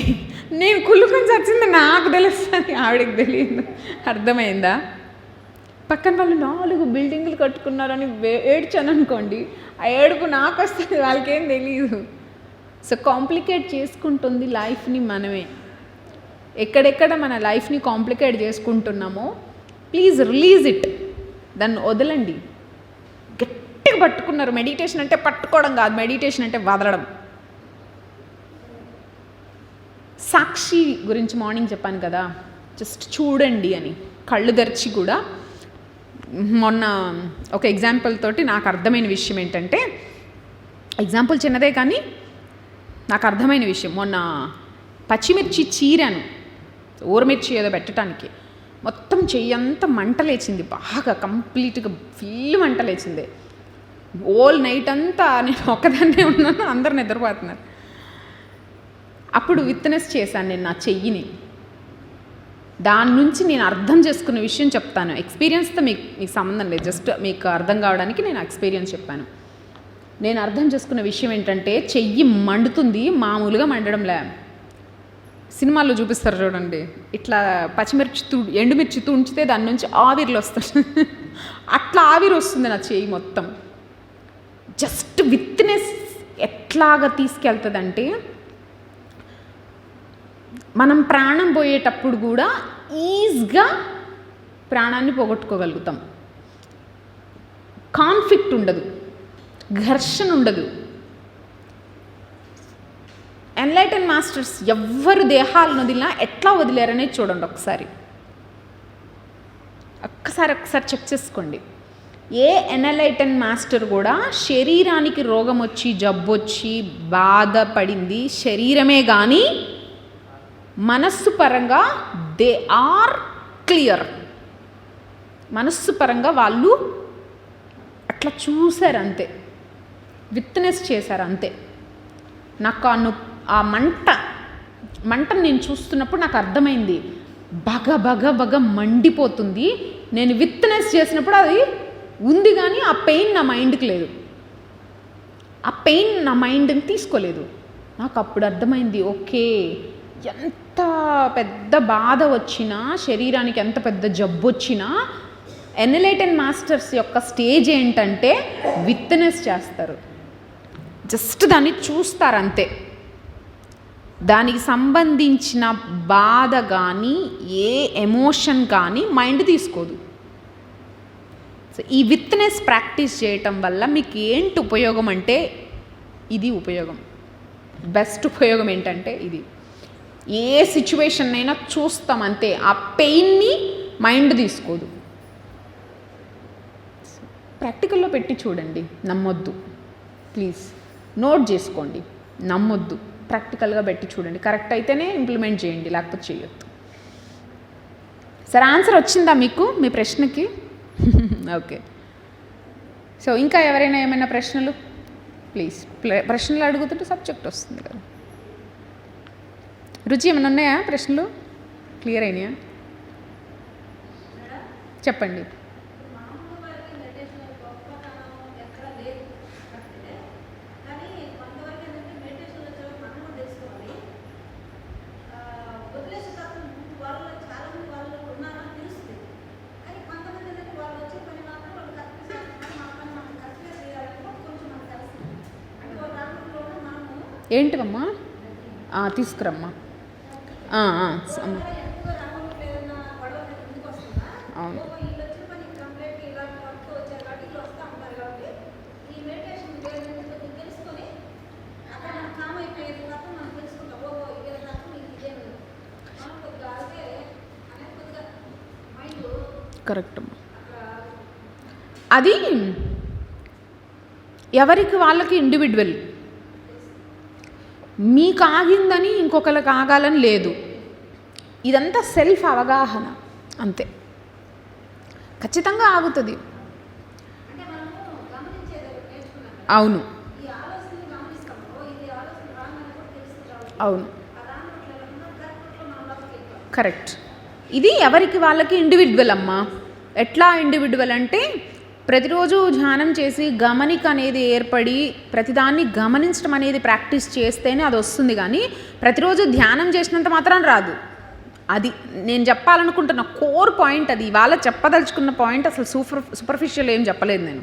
నేను కుళ్ళుకొని చచ్చింది నాకు తెలుస్తుంది, ఆవిడకి తెలియదు. అర్థమైందా? పక్కన వాళ్ళు 4 బిల్డింగులు కట్టుకున్నారని ఏడ్చాను అనుకోండి, ఆ ఏడుపు నాకు వస్తుంది, వాళ్ళకేం తెలియదు. సో కాంప్లికేట్ చేసుకుంటుంది లైఫ్ని మనమే. ఎక్కడెక్కడ మన లైఫ్ని కాంప్లికేట్ చేసుకుంటున్నామో ప్లీజ్ రిలీజ్ ఇట్. దాన్ని వదలండి. గట్టిగా పట్టుకున్నారు. మెడిటేషన్ అంటే పట్టుకోవడం కాదు, మెడిటేషన్ అంటే వదలడం. సాక్షి గురించి మార్నింగ్ చెప్పాను కదా, జస్ట్ చూడండి అని, కళ్ళు తెరిచి కూడా. మొన్న ఒక ఎగ్జాంపుల్ తోటి నాకు అర్థమైన విషయం ఏంటంటే, ఎగ్జాంపుల్ చిన్నదే కానీ నాకు అర్థమైన విషయం. మొన్న పచ్చిమిర్చి చీరాను, ఊరమిర్చి ఏదో పెట్టడానికి. మొత్తం చెయ్యంతా మంటలేచింది, బాగా కంప్లీట్గా ఫుల్ మంటలేచింది. ఓల్ నైట్ అంతా నేను ఒక్కదాన్నే ఉన్నాను, అందరు నిద్రపోతున్నారు. అప్పుడు విత్నెస్ చేశాను నేను నా చెయ్యిని. దాని నుంచి నేను అర్థం చేసుకున్న విషయం చెప్తాను. ఎక్స్పీరియన్స్తో మీకు సంబంధం లేదు, జస్ట్ మీకు అర్థం కావడానికి నేను ఎక్స్పీరియన్స్ చెప్పాను. నేను అర్థం చేసుకున్న విషయం ఏంటంటే, చెయ్యి మండుతుంది, మామూలుగా మండడంలే. సినిమాల్లో చూపిస్తారు చూడండి, ఇట్లా ఎండుమిర్చి తుంచితే దాని నుంచి ఆవిర్లు వస్తాయి. అట్లా ఆవిరి వస్తుంది నా చెయ్యి మొత్తం. జస్ట్ విత్నెస్ ఎట్లాగా తీసుకెళ్తుందంటే, మనం ప్రాణం పోయేటప్పుడు కూడా ఈజీగా ప్రాణాన్ని పోగొట్టుకోగలుగుతాం. కాన్ఫ్లిక్ట్ ఉండదు, ఘర్షణ ఉండదు. ఎన్లైటన్ మాస్టర్స్ ఎవ్వరు దేహాలను వదిలినా ఎట్లా వదిలేరనేది చూడండి ఒకసారి చెక్ చేసుకోండి. ఏ ఎన్లైటన్ మాస్టర్ కూడా శరీరానికి రోగం వచ్చి జబ్బొచ్చి బాధపడింది శరీరమే కానీ మనస్సు పరంగా దే ఆర్ క్లియర్. మనస్సు పరంగా వాళ్ళు అట్లా చూశారు అంతే, విత్నెస్ చేశారు అంతే. నాకు ఆ మంటను నేను చూస్తున్నప్పుడు నాకు అర్థమైంది, బగ మండిపోతుంది. నేను విత్నెస్ చేసినప్పుడు అది ఉంది కానీ ఆ పెయిన్ నా మైండ్కి లేదు, ఆ పెయిన్ నా మైండ్ని తీసుకోలేదు. నాకు అప్పుడు అర్థమైంది, ఓకే, ఎంత పెద్ద బాధ వచ్చినా, శరీరానికి ఎంత పెద్ద జబ్బు వచ్చినా, ఎన్లైటన్ మాస్టర్స్ యొక్క స్టేజ్ ఏంటంటే విత్నెస్ చేస్తారు. జస్ట్ దాన్ని చూస్తారు అంతే. దానికి సంబంధించిన బాధ కానీ ఏ ఎమోషన్ కానీ మైండ్ తీసుకోదు. సో ఈ విత్నెస్ ప్రాక్టీస్ చేయటం వల్ల మీకు ఏంటి ఉపయోగం అంటే, ఇది ఉపయోగం. బెస్ట్ ఉపయోగం ఏంటంటే ఇది, ఏ సిచ్యువేషన్ అయినా చూస్తాం అంతే, ఆ పెయిన్ని మైండ్ తీసుకోదు. ప్రాక్టికల్లో పెట్టి చూడండి, నమ్మొద్దు ప్లీజ్, నోట్ చేసుకోండి, నమ్మొద్దు, ప్రాక్టికల్గా పెట్టి చూడండి. కరెక్ట్ అయితేనే ఇంప్లిమెంట్ చేయండి, లేకపోతే చేయొద్దు. సరే, ఆన్సర్ వచ్చిందా మీకు మీ ప్రశ్నకి? ఓకే. సో ఇంకా ఎవరైనా ఏమైనా ప్రశ్నలు? ప్లీజ్ ప్రశ్నలు అడుగుతుంటే సబ్జెక్ట్ వస్తుంది కదా. రుచి ఏమైనా ఉన్నాయా ప్రశ్నలు? క్లియర్ అయినాయా? చెప్పండి. ఏంటివమ్మా? తీసుకురమ్మా. అవును, కరెక్ట్ అమ్మా. అది ఎవరికి వాళ్ళకి ఇండివిజువల్. మీకు ఆగిందని ఇంకొకరికి ఆగాలని లేదు. ఇదంతా సెల్ఫ్ అవగాహన అంతే. ఖచ్చితంగా ఆగుతుంది. అవును అవును, కరెక్ట్. ఇది ఎవరికి వాళ్ళకి ఇండివిజువల్ అమ్మా. ఎట్లా ఇండివిజువల్ అంటే, ప్రతిరోజు ధ్యానం చేసి గమనిక అనేది ఏర్పడి ప్రతిదాన్ని గమనించడం అనేది ప్రాక్టీస్ చేస్తేనే అది వస్తుంది. కానీ ప్రతిరోజు ధ్యానం చేసినంత మాత్రం రాదు. అది నేను చెప్పాలనుకుంటున్న కోర్ పాయింట్. అది ఇవాళ చెప్పదలుచుకున్న పాయింట్ అసలు సూపర్ఫిషియల్ ఏం చెప్పలేదు, నేను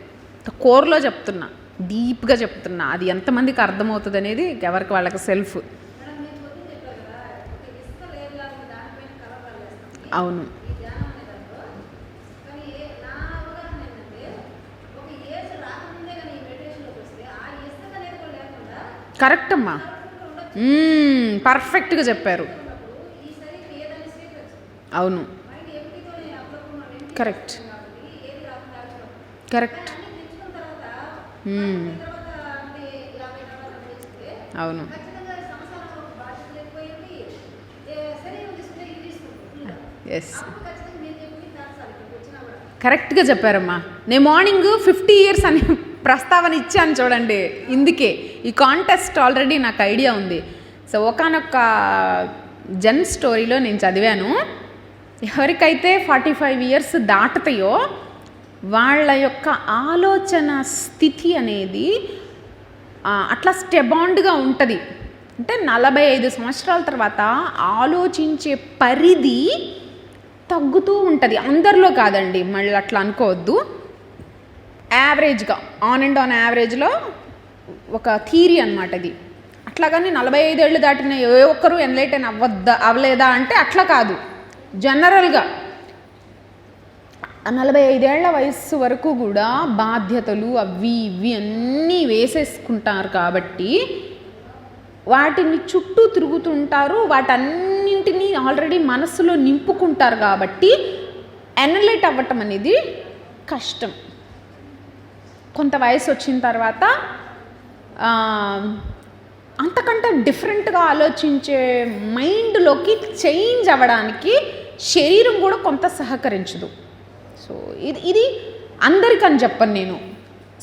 కోర్లో చెప్తున్నా, డీప్గా చెప్తున్నా. అది ఎంతమందికి అర్థమవుతుంది అనేది ఎవరికి వాళ్ళకి సెల్ఫ్. అవును, కరెక్ట్ అమ్మా, పర్ఫెక్ట్గా చెప్పారు. అవును, కరెక్ట్ కరెక్ట్. అవును, ఎస్, కరెక్ట్గా చెప్పారమ్మా. నేను మార్నింగ్ 50 years అని ప్రస్తావన ఇచ్చాను చూడండి. ఇందుకే ఈ కాంటెస్ట్ ఆల్రెడీ నాకు ఐడియా ఉంది. సో ఒకానొక జెన్ స్టోరీలో నేను చదివాను, ఎవరికైతే 45 ఇయర్స్ దాటుతాయో వాళ్ళ యొక్క ఆలోచన స్థితి అనేది అట్లా స్టెబాండ్గా ఉంటుంది. అంటే 45 సంవత్సరాల తర్వాత ఆలోచించే పరిధి తగ్గుతూ ఉంటుంది. అందరిలో కాదండి, మళ్ళీ అట్లా అనుకోవద్దు. యావరేజ్గా ఆన్ యావరేజ్లో ఒక థీరీ అనమాట ఇది. అట్లాగని 45 ఏళ్ళు దాటిన ఏ ఒక్కరూ ఎన్లైటన్ అవ్వలేదా అంటే అట్లా కాదు. జనరల్గా 45 ఏళ్ల వయస్సు వరకు కూడా బాధ్యతలు అవి ఇవి అన్నీ వేసేసుకుంటారు కాబట్టి వాటిని చుట్టూ తిరుగుతుంటారు, వాటన్నింటినీ ఆల్రెడీ మనసులో నింపుకుంటారు కాబట్టి ఎనలైట్ అవ్వటం అనేది కష్టం. కొంత వయసు వచ్చిన తర్వాత అంతకంటే డిఫరెంట్గా ఆలోచించే మైండ్లోకి చేంజ్ అవ్వడానికి శరీరం కూడా కొంత సహకరించదు. సో ఇది అందరికని చెప్పను నేను.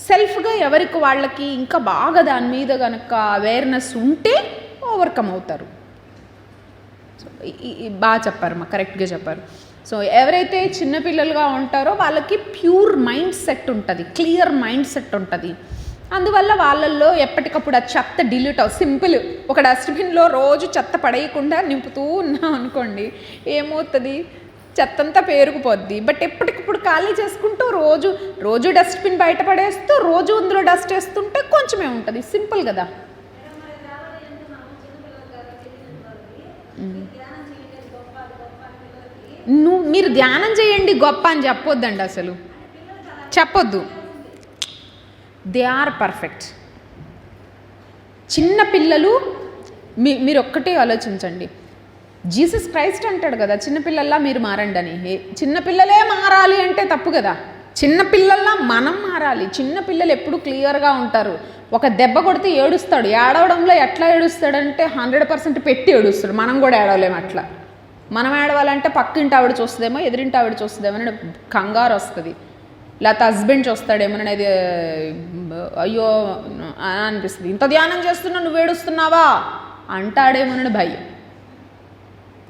సెల్ఫ్గా ఎవరికి వాళ్ళకి ఇంకా బాగా దాని మీద కనుక అవేర్నెస్ ఉంటే ఓవర్కమ్ అవుతారు. సో బాగా చెప్పారు, కరెక్ట్గా చెప్పారు. సో ఎవరైతే చిన్నపిల్లలుగా ఉంటారో వాళ్ళకి ప్యూర్ మైండ్ సెట్ ఉంటుంది, క్లియర్ మైండ్ సెట్ ఉంటుంది. అందువల్ల వాళ్ళల్లో ఎప్పటికప్పుడు ఆ చెత్త డిలీట్ సింపుల్. ఒక డస్ట్బిన్లో రోజు చెత్త పడేయకుండా నింపుతూ ఉన్నాం అనుకోండి, ఏమవుతుంది, చెత్త అంతా పేరుకుపోద్ది. బట్ ఎప్పటికప్పుడు ఖాళీ చేసుకుంటూ రోజు డస్ట్బిన్ బయట పడేస్తూ రోజు అందులో డస్ట్ వేస్తుంటే కొంచెమే ఉంటుంది. సింపుల్ కదా. మీరు ధ్యానం చేయండి గొప్ప అని చెప్పొద్దండి, అసలు చెప్పొద్దు. They are perfect. చిన్న పిల్లలు మీరు ఒక్కటే ఆలోచించండి. జీసస్ క్రైస్ట్ అంటాడు కదా, చిన్నపిల్లల్లా మీరు మారండి అని. చిన్నపిల్లలే మారాలి అంటే తప్పు కదా. చిన్నపిల్లల్లా మనం మారాలి. చిన్నపిల్లలు ఎప్పుడు క్లియర్గా ఉంటారు. ఒక దెబ్బ కొడితే ఏడుస్తాడు. ఏడవడంలో ఎట్లా ఏడుస్తాడంటే 100% పెట్టి ఏడుస్తాడు. మనం కూడా ఏడవలేము అట్లా. మనం ఏడవాలంటే పక్కింటి ఆవిడ చూస్తుందేమో, ఎదురింటి ఆవిడ చూస్తుందేమో అని కంగారు వస్తుంది. లేకపోతే హస్బెండ్ చూస్తాడేమో అనేది అయ్యో అనిపిస్తుంది. ఇంత ధ్యానం చేస్తున్నా నువ్వు ఏడుస్తున్నావా అంటాడేమోనని భయం.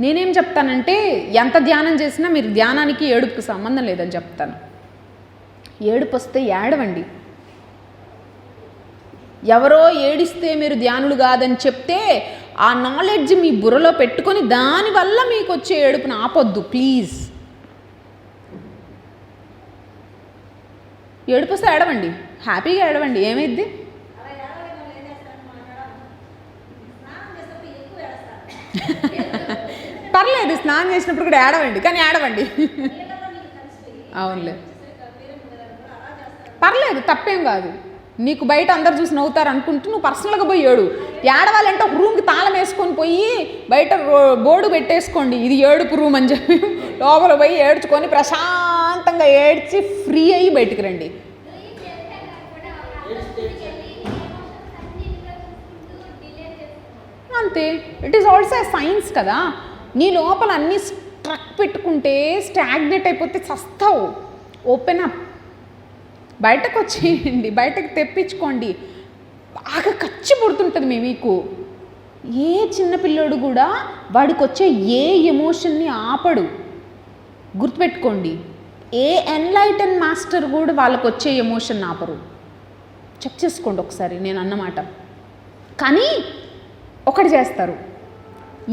నేనేం చెప్తానంటే ఎంత ధ్యానం చేసినా మీరు ధ్యానానికి ఏడుపుకి సంబంధం లేదని చెప్తాను. ఏడుపు వస్తే ఏడవండి. ఎవరో ఏడిస్తే మీరు ధ్యానులు కాదని చెప్తే ఆ నాలెడ్జ్ మీ బుర్రలో పెట్టుకొని దానివల్ల మీకు వచ్చే ఏడుపుని ఆపొద్దు ప్లీజ్. ఏడుపు వస్తే ఏడవండి, హ్యాపీగా ఏడవండి, ఏమైద్ది? పర్లేదు, స్నానం చేసినప్పుడు కూడా ఏడవండి, కానీ ఏడవండి. అవునులే, పర్లేదు, తప్పేం కాదు. నీకు బయట అందరు చూసి నవ్వుతారు అనుకుంటూ నువ్వు పర్సనల్గా పోయి ఏడవాలంటే ఒక రూమ్కి తాళం వేసుకొని పోయి బయట బోర్డు పెట్టేసుకోండి, ఇది ఏడుపు రూమ్ అని చెప్పి లోపల పోయి ఏడ్చుకొని ప్రశాంతంగా ఏడ్చి ఫ్రీ అయ్యి బయటికి రండి. అంతే. It is also a science కదా. నీ లోపల అన్నీ స్ట్రక్ పెట్టుకుంటే స్టాగ్నేట్ అయిపోతే చస్తావు. ఓపెన్ అప్, బయటకు వచ్చేయండి, బయటకు తెప్పించుకోండి. బాగా ఖర్చు పుడుతుంటుంది మీకు. ఏ చిన్నపిల్లడు కూడా వాడికి వచ్చే ఏ ఎమోషన్ని ఆపడు, గుర్తుపెట్టుకోండి. ఏ ఎన్లైటన్ మాస్టర్ కూడా వాళ్ళకు వచ్చే ఎమోషన్ ఆపరు. చెక్ చేసుకోండి ఒకసారి నేను అన్నమాట. కానీ ఒకటి చేస్తారు,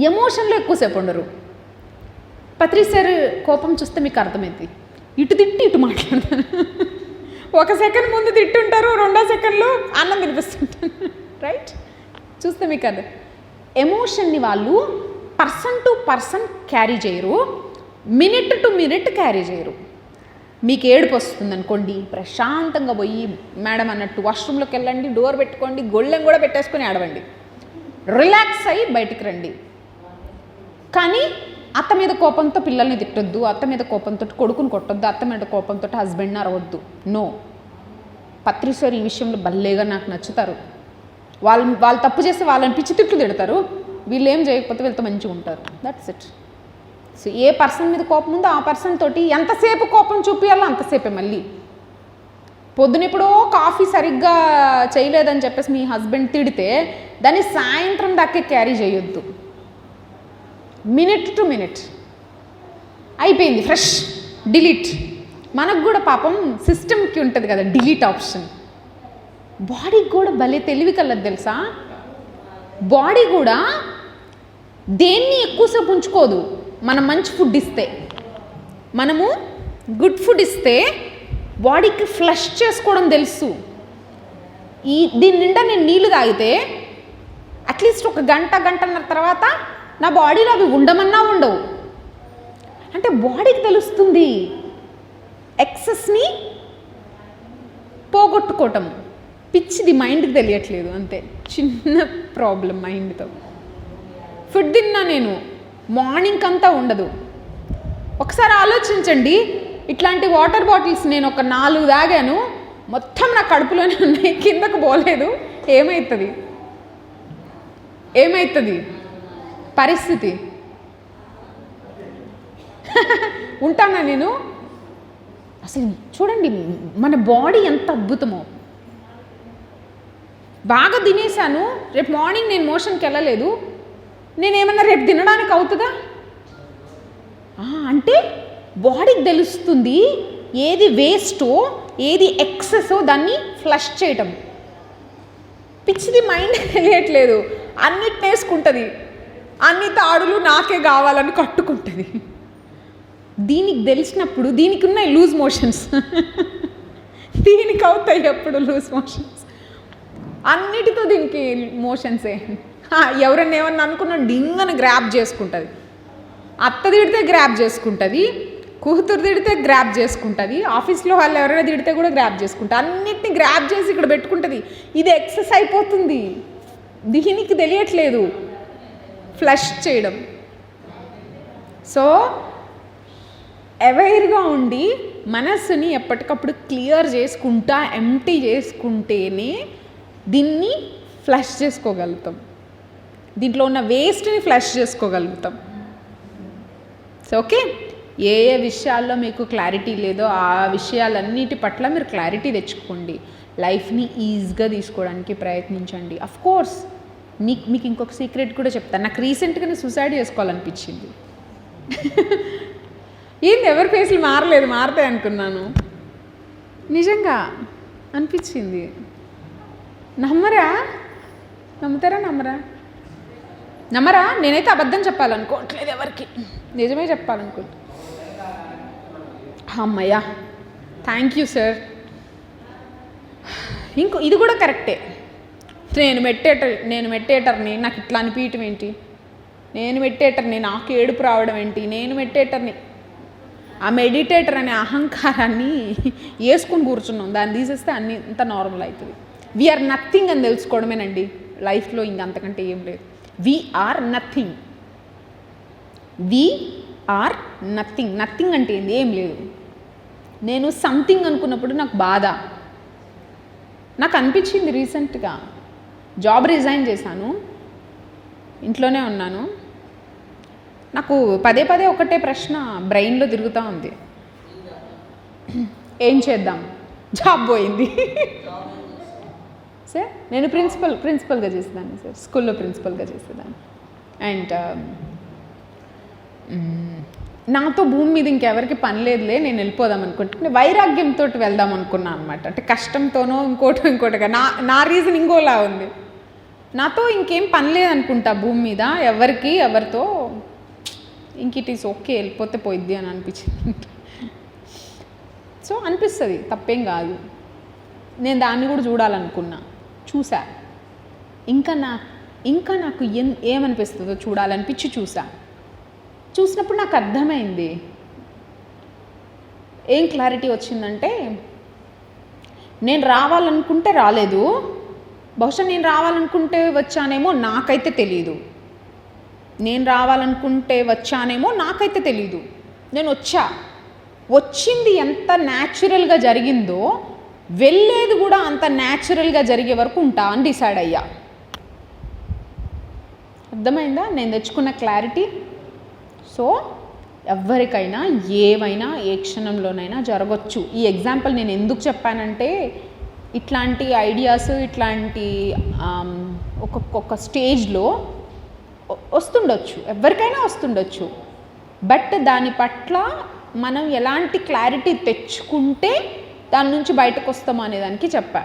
ఎమోషన్లో ఎక్కువసేపు ఉండరు. పత్రి సార్ కోపం చూస్తే మీకు అర్థమైంది, ఇటు తిట్టి ఇటు మాట్లాడతారు. 1 సెకండ్ ముందు తిట్టుంటారు, 2వ సెకండ్లో అన్నం తినిపిస్తుంటారు. రైట్? చూస్తే మీకు అర్థం. ఎమోషన్ని వాళ్ళు పర్సన్ టు పర్సన్ క్యారీ చేయరు, మినిట్ టు మినిట్ క్యారీ చేయరు. మీకు ఏడుపు వస్తుంది అనుకోండి, ప్రశాంతంగా పోయి మేడం అన్నట్టు వాష్రూమ్లోకి వెళ్ళండి, డోర్ పెట్టుకోండి, గొళ్ళెం కూడా పెట్టేసుకొని ఆడవండి, రిలాక్స్ అయ్యి బయటికి రండి. కానీ అత్త మీద కోపంతో పిల్లల్ని తిట్టొద్దు, అత్త మీద కోపంతో కొడుకుని కొట్టొద్దు, అత్త మీద కోపంతో హస్బెండ్ని అరవద్దు. నో. పత్రి సార్ ఈ విషయంలో భలేగా నాకు నచ్చుతారు. వాళ్ళు తప్పు చేస్తే వాళ్ళని పిచ్చి తిట్లు తిడతారు, వీళ్ళు ఏం చేయకపోతే వీళ్ళతో మంచిగా ఉంటారు. That's it. So A person మీద కోపం ఉందో ఆ పర్సన్ తోటి ఎంతసేపు కోపం చూపించాలో అంతసేపే. మళ్ళీ పొద్దునెప్పుడో కాఫీ సరిగ్గా చేయలేదని చెప్పేసి మీ హస్బెండ్ తిడితే దాన్ని సాయంత్రం దాకే క్యారీ చేయొద్దు. Minute to minute. అయిపోయింది, ఫ్రెష్, డిలీట్. మనకు కూడా పాపం సిస్టమ్కి ఉంటుంది కదా డిలీట్ ఆప్షన్. బాడీకి కూడా భలే తెలివి కలదు తెలుసా. బాడీ కూడా దేన్ని ఎక్కువసేపు ఉంచుకోదు. మనం మంచి ఫుడ్ ఇస్తే, మనము గుడ్ ఫుడ్ ఇస్తే బాడీకి ఫ్లష్ చేసుకోవడం తెలుసు. దీని నిండా నేను నీళ్ళు తాగితే అట్లీస్ట్ ఒక గంటన్నర తర్వాత నా బాడీలో అవి ఉండమన్నా ఉండవు. అంటే బాడీకి తెలుస్తుంది ఎక్సెస్ని పోగొట్టుకోవటం. పిచ్చిది మైండ్కి తెలియట్లేదు, అంతే. చిన్న ప్రాబ్లం మైండ్తో. ఫుడ్ తిన్నా నేను మార్నింగ్ అంతా ఉండదు. ఒకసారి ఆలోచించండి, ఇట్లాంటి వాటర్ బాటిల్స్ నేను ఒక 4 తాగాను, మొత్తం నా కడుపులోనే ఉన్నాయి, కిందకు పోలేదు. ఏమవుతుంది పరిస్థితి? ఉంటానా నేను? అసలు చూడండి మన బాడీ ఎంత అద్భుతమో. బాగా తినేసాను, రేపు మార్నింగ్ నేను మోషన్కి వెళ్ళలేదు, నేనేమన్నా రేపు తినడానికి అవుతుందా? అంటే బాడీకి తెలుస్తుంది ఏది వేస్టో ఏది ఎక్సెసో దాన్ని ఫ్లష్ చేయటం. పిచ్చిది మైండ్ తెలియట్లేదు, అన్నిటిని వేసుకుంటుంది, అన్ని తాడులు నాకే కావాలని కట్టుకుంటుంది. దీనికి తెలిసినప్పుడు దీనికి ఉన్నాయి లూజ్ మోషన్స్, దీనికి అవుతాయి ఎప్పుడు లూజ్ మోషన్స్. అన్నిటితో దీనికి మోషన్సే. ఎవరన్నా ఏమన్నా అనుకున్నా డింగని గ్రాప్ చేసుకుంటుంది. అత్త తిడితే గ్రాప్ చేసుకుంటుంది, కూతురు తిడితే గ్రాప్ చేసుకుంటుంది, ఆఫీస్లో వాళ్ళు ఎవరైనా తిడితే కూడా గ్రాప్ చేసుకుంటుంది. అన్నిటిని గ్రాప్ చేసి ఇక్కడ పెట్టుకుంటుంది. ఇది ఎక్సెస్ అయిపోతుంది, దీనికి తెలియట్లేదు ఫ్లష్ చేయడం. సో అవేర్గా ఉండి మనస్సుని ఎప్పటికప్పుడు క్లియర్ చేసుకుంటా ఎంప్టీ చేసుకుంటేనే దీన్ని ఫ్లష్ చేసుకోగలుగుతాం, దీంట్లో ఉన్న వేస్ట్ని ఫ్లష్ చేసుకోగలుగుతాం. సో ఓకే, ఏ విషయాల్లో మీకు క్లారిటీ లేదో ఆ విషయాలన్నిటి పట్ల మీరు క్లారిటీ తెచ్చుకోండి. లైఫ్ని ఈజీగా తీసుకోవడానికి ప్రయత్నించండి. అఫ్కోర్స్ మీకు ఇంకొక సీక్రెట్ కూడా చెప్తాను. నాకు రీసెంట్గానే సూసైడ్ చేసుకోవాలనిపించింది. ఏంది ఎవరి ఫేస్లు మారుతాయి అనుకున్నాను, నిజంగా అనిపించింది. నమ్మరా? నేనైతే అబద్ధం చెప్పాలనుకోవట్లేదు ఎవరికి, నిజమే చెప్పాలనుకుంటా. అమ్మయ్యా, థ్యాంక్ యూ సార్. ఇది కూడా కరెక్టే. నేను మెట్టేటర్ని, నాకు ఇట్లా అనిపించటం ఏంటి? నేను మెట్టేటర్ని, నాకు ఏడుపు రావడం ఏంటి? నేను మెట్టేటర్ని. ఆ మెడిటేటర్ అనే అహంకారాన్ని వేసుకుని కూర్చున్నాం, దాన్ని తీసేస్తే అంత నార్మల్ అవుతుంది. వీఆర్ నథింగ్ అని తెలుసుకోవడమేనండి లైఫ్లో, ఇంకంతకంటే ఏం లేదు. We are nothing. నథింగ్ అంటే ఏంది? ఏం లేదు. నేను సంథింగ్ అనుకున్నప్పుడు నాకు బాధ. నాకు అనిపించింది రీసెంట్గా, జాబ్ రిజైన్ చేశాను, ఇంట్లోనే ఉన్నాను. నాకు పదే ఒకటే ప్రశ్న బ్రెయిన్లో తిరుగుతూ ఉంది, ఏం చేద్దాం? జాబ్ పోయింది సార్. నేను ప్రిన్సిపల్గా చేసేదాన్ని సార్, స్కూల్లో ప్రిన్సిపల్గా చేసేదాన్ని. అండ్ నాతో భూమి మీద ఇంకెవరికి పని లేదులే, నేను వెళ్ళిపోదాం అనుకుంటే వైరాగ్యంతో వెళ్దాం అనుకున్నాను అనమాట. అంటే కష్టంతోనో ఇంకోటిగా నా రీజన్ ఇంకోలా ఉంది. నాతో ఇంకేం పని లేదనుకుంటా భూమి మీద ఎవరితో, ఇంక ఇట్ ఈస్ ఓకే, వెళ్ళిపోతే పోయిద్ది అని అనిపించింది. సో అనిపిస్తుంది, తప్పేం కాదు. నేను దాన్ని కూడా చూడాలనుకున్నా, చూసా. ఇంకా నాకు ఏమనిపిస్తుందో చూడాలనిపించి చూసినప్పుడు నాకు అర్థమైంది. ఏం క్లారిటీ వచ్చిందంటే, నేను రావాలనుకుంటే రాలేదు, బహుశా నేను రావాలనుకుంటే వచ్చానేమో నాకైతే తెలీదు. నేను వచ్చింది ఎంత న్యాచురల్గా జరిగిందో వెళ్ళేది కూడా అంత న్యాచురల్గా జరిగే వరకు ఉంటా అని డిసైడ్ అయ్యా. అర్థమైందా నేను తెచ్చుకున్న క్లారిటీ? సో ఎవరికైనా ఏవైనా ఏ క్షణంలోనైనా జరగచ్చు. ఈ ఎగ్జాంపుల్ నేను ఎందుకు చెప్పానంటే, ఇట్లాంటి ఐడియాస్ ఇట్లాంటి ఒక్కొక్క స్టేజ్లో వస్తుండొచ్చు, ఎవరికైనా వస్తుండొచ్చు. బట్ దాని పట్ల మనం ఎలాంటి క్లారిటీ తెచ్చుకుంటే దాని నుంచి బయటకు వస్తాం అనేదానికి చెప్పా.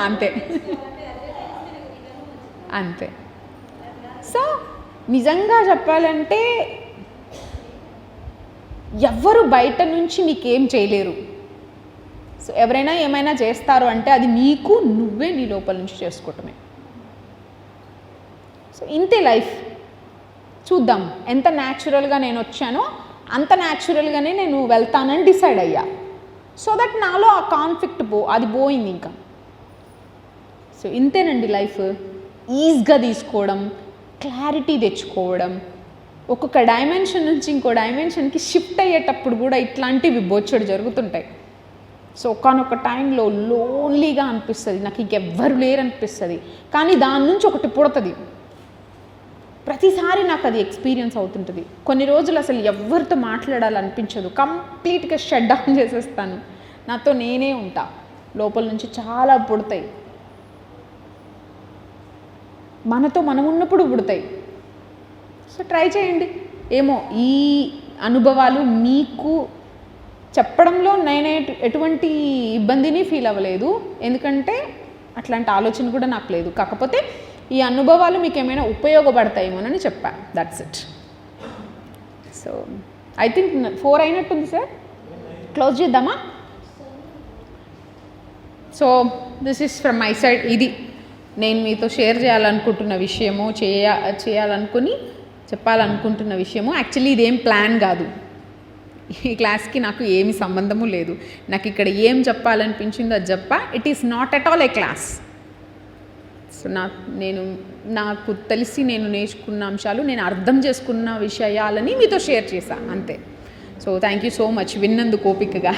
అంతే అంతే. సో నిజంగా చెప్పాలంటే ఎవ్వరు బయట నుంచి మీకేం చేయలేరు. సో ఎవరైనా ఏమైనా చేస్తారు అంటే అది నీకు నువ్వే నీ లోపల నుంచి చేసుకోవటమే. సో ఇంతే లైఫ్. చూద్దాం ఎంత న్యాచురల్గా నేను వచ్చానో అంత న్యాచురల్గానే నేను వెళ్తానని డిసైడ్ అయ్యా. సో దట్ నాలో ఆ కాన్ఫ్లిక్ట్ అది పోయింది ఇంకా. సో ఇంతేనండి లైఫ్. ఈజీగా తీసుకోవడం, క్లారిటీ తెచ్చుకోవడం, ఒక్కొక్క డైమెన్షన్ నుంచి ఇంకో డైమెన్షన్కి షిఫ్ట్ అయ్యేటప్పుడు కూడా ఇట్లాంటివి బొచ్చడు జరుగుతుంటాయి. సో ఒకానొక టైంలో లోన్లీగా అనిపిస్తుంది, నాకు ఇంకెవ్వరు లేరు అనిపిస్తుంది. కానీ దాని నుంచి ఒకటి పుడుతుంది. ప్రతిసారి నాకు అది ఎక్స్పీరియన్స్ అవుతుంటుంది. కొన్ని రోజులు అసలు ఎవరితో మాట్లాడాలనిపించదు, కంప్లీట్గా షట్ డౌన్ చేసేస్తాను, నాతో నేనే ఉంటా. లోపల నుంచి చాలా పుడతాయి, మనతో మనం ఉన్నప్పుడు పుడతాయి. సో ట్రై చేయండి. ఏమో ఈ అనుభవాలు మీకు చెప్పడంలో నేనే ఎటువంటి ఇబ్బందిని ఫీల్ అవ్వలేదు, ఎందుకంటే అట్లాంటి ఆలోచన కూడా నాకు లేదు. కాకపోతే ఈ అనుభవాలు మీకు ఏమైనా ఉపయోగపడతాయేమోనని చెప్పా. That's it. So I think 4 అయినట్టుంది సార్. క్లోజ్ చేద్దామా? So this is from my side. ఇది నేను మీతో షేర్ చేయాలనుకుంటున్న విషయము, చేయాలనుకుని చెప్పాలనుకుంటున్న విషయము. యాక్చువల్లీ ఇదేం ప్లాన్ కాదు. ఈ క్లాస్కి నాకు ఏమి సంబంధము లేదు. నాకు ఇక్కడ ఏం చెప్పాలనిపించిందో అది చెప్పా. It is not at all A class. So నాకు తెలిసి నేను నేర్చుకున్న అంశాలు, నేను అర్థం చేసుకున్న విషయాలని మీతో షేర్ చేశాను అంతే. So thank you so much విన్నందుకు ఓపికగా.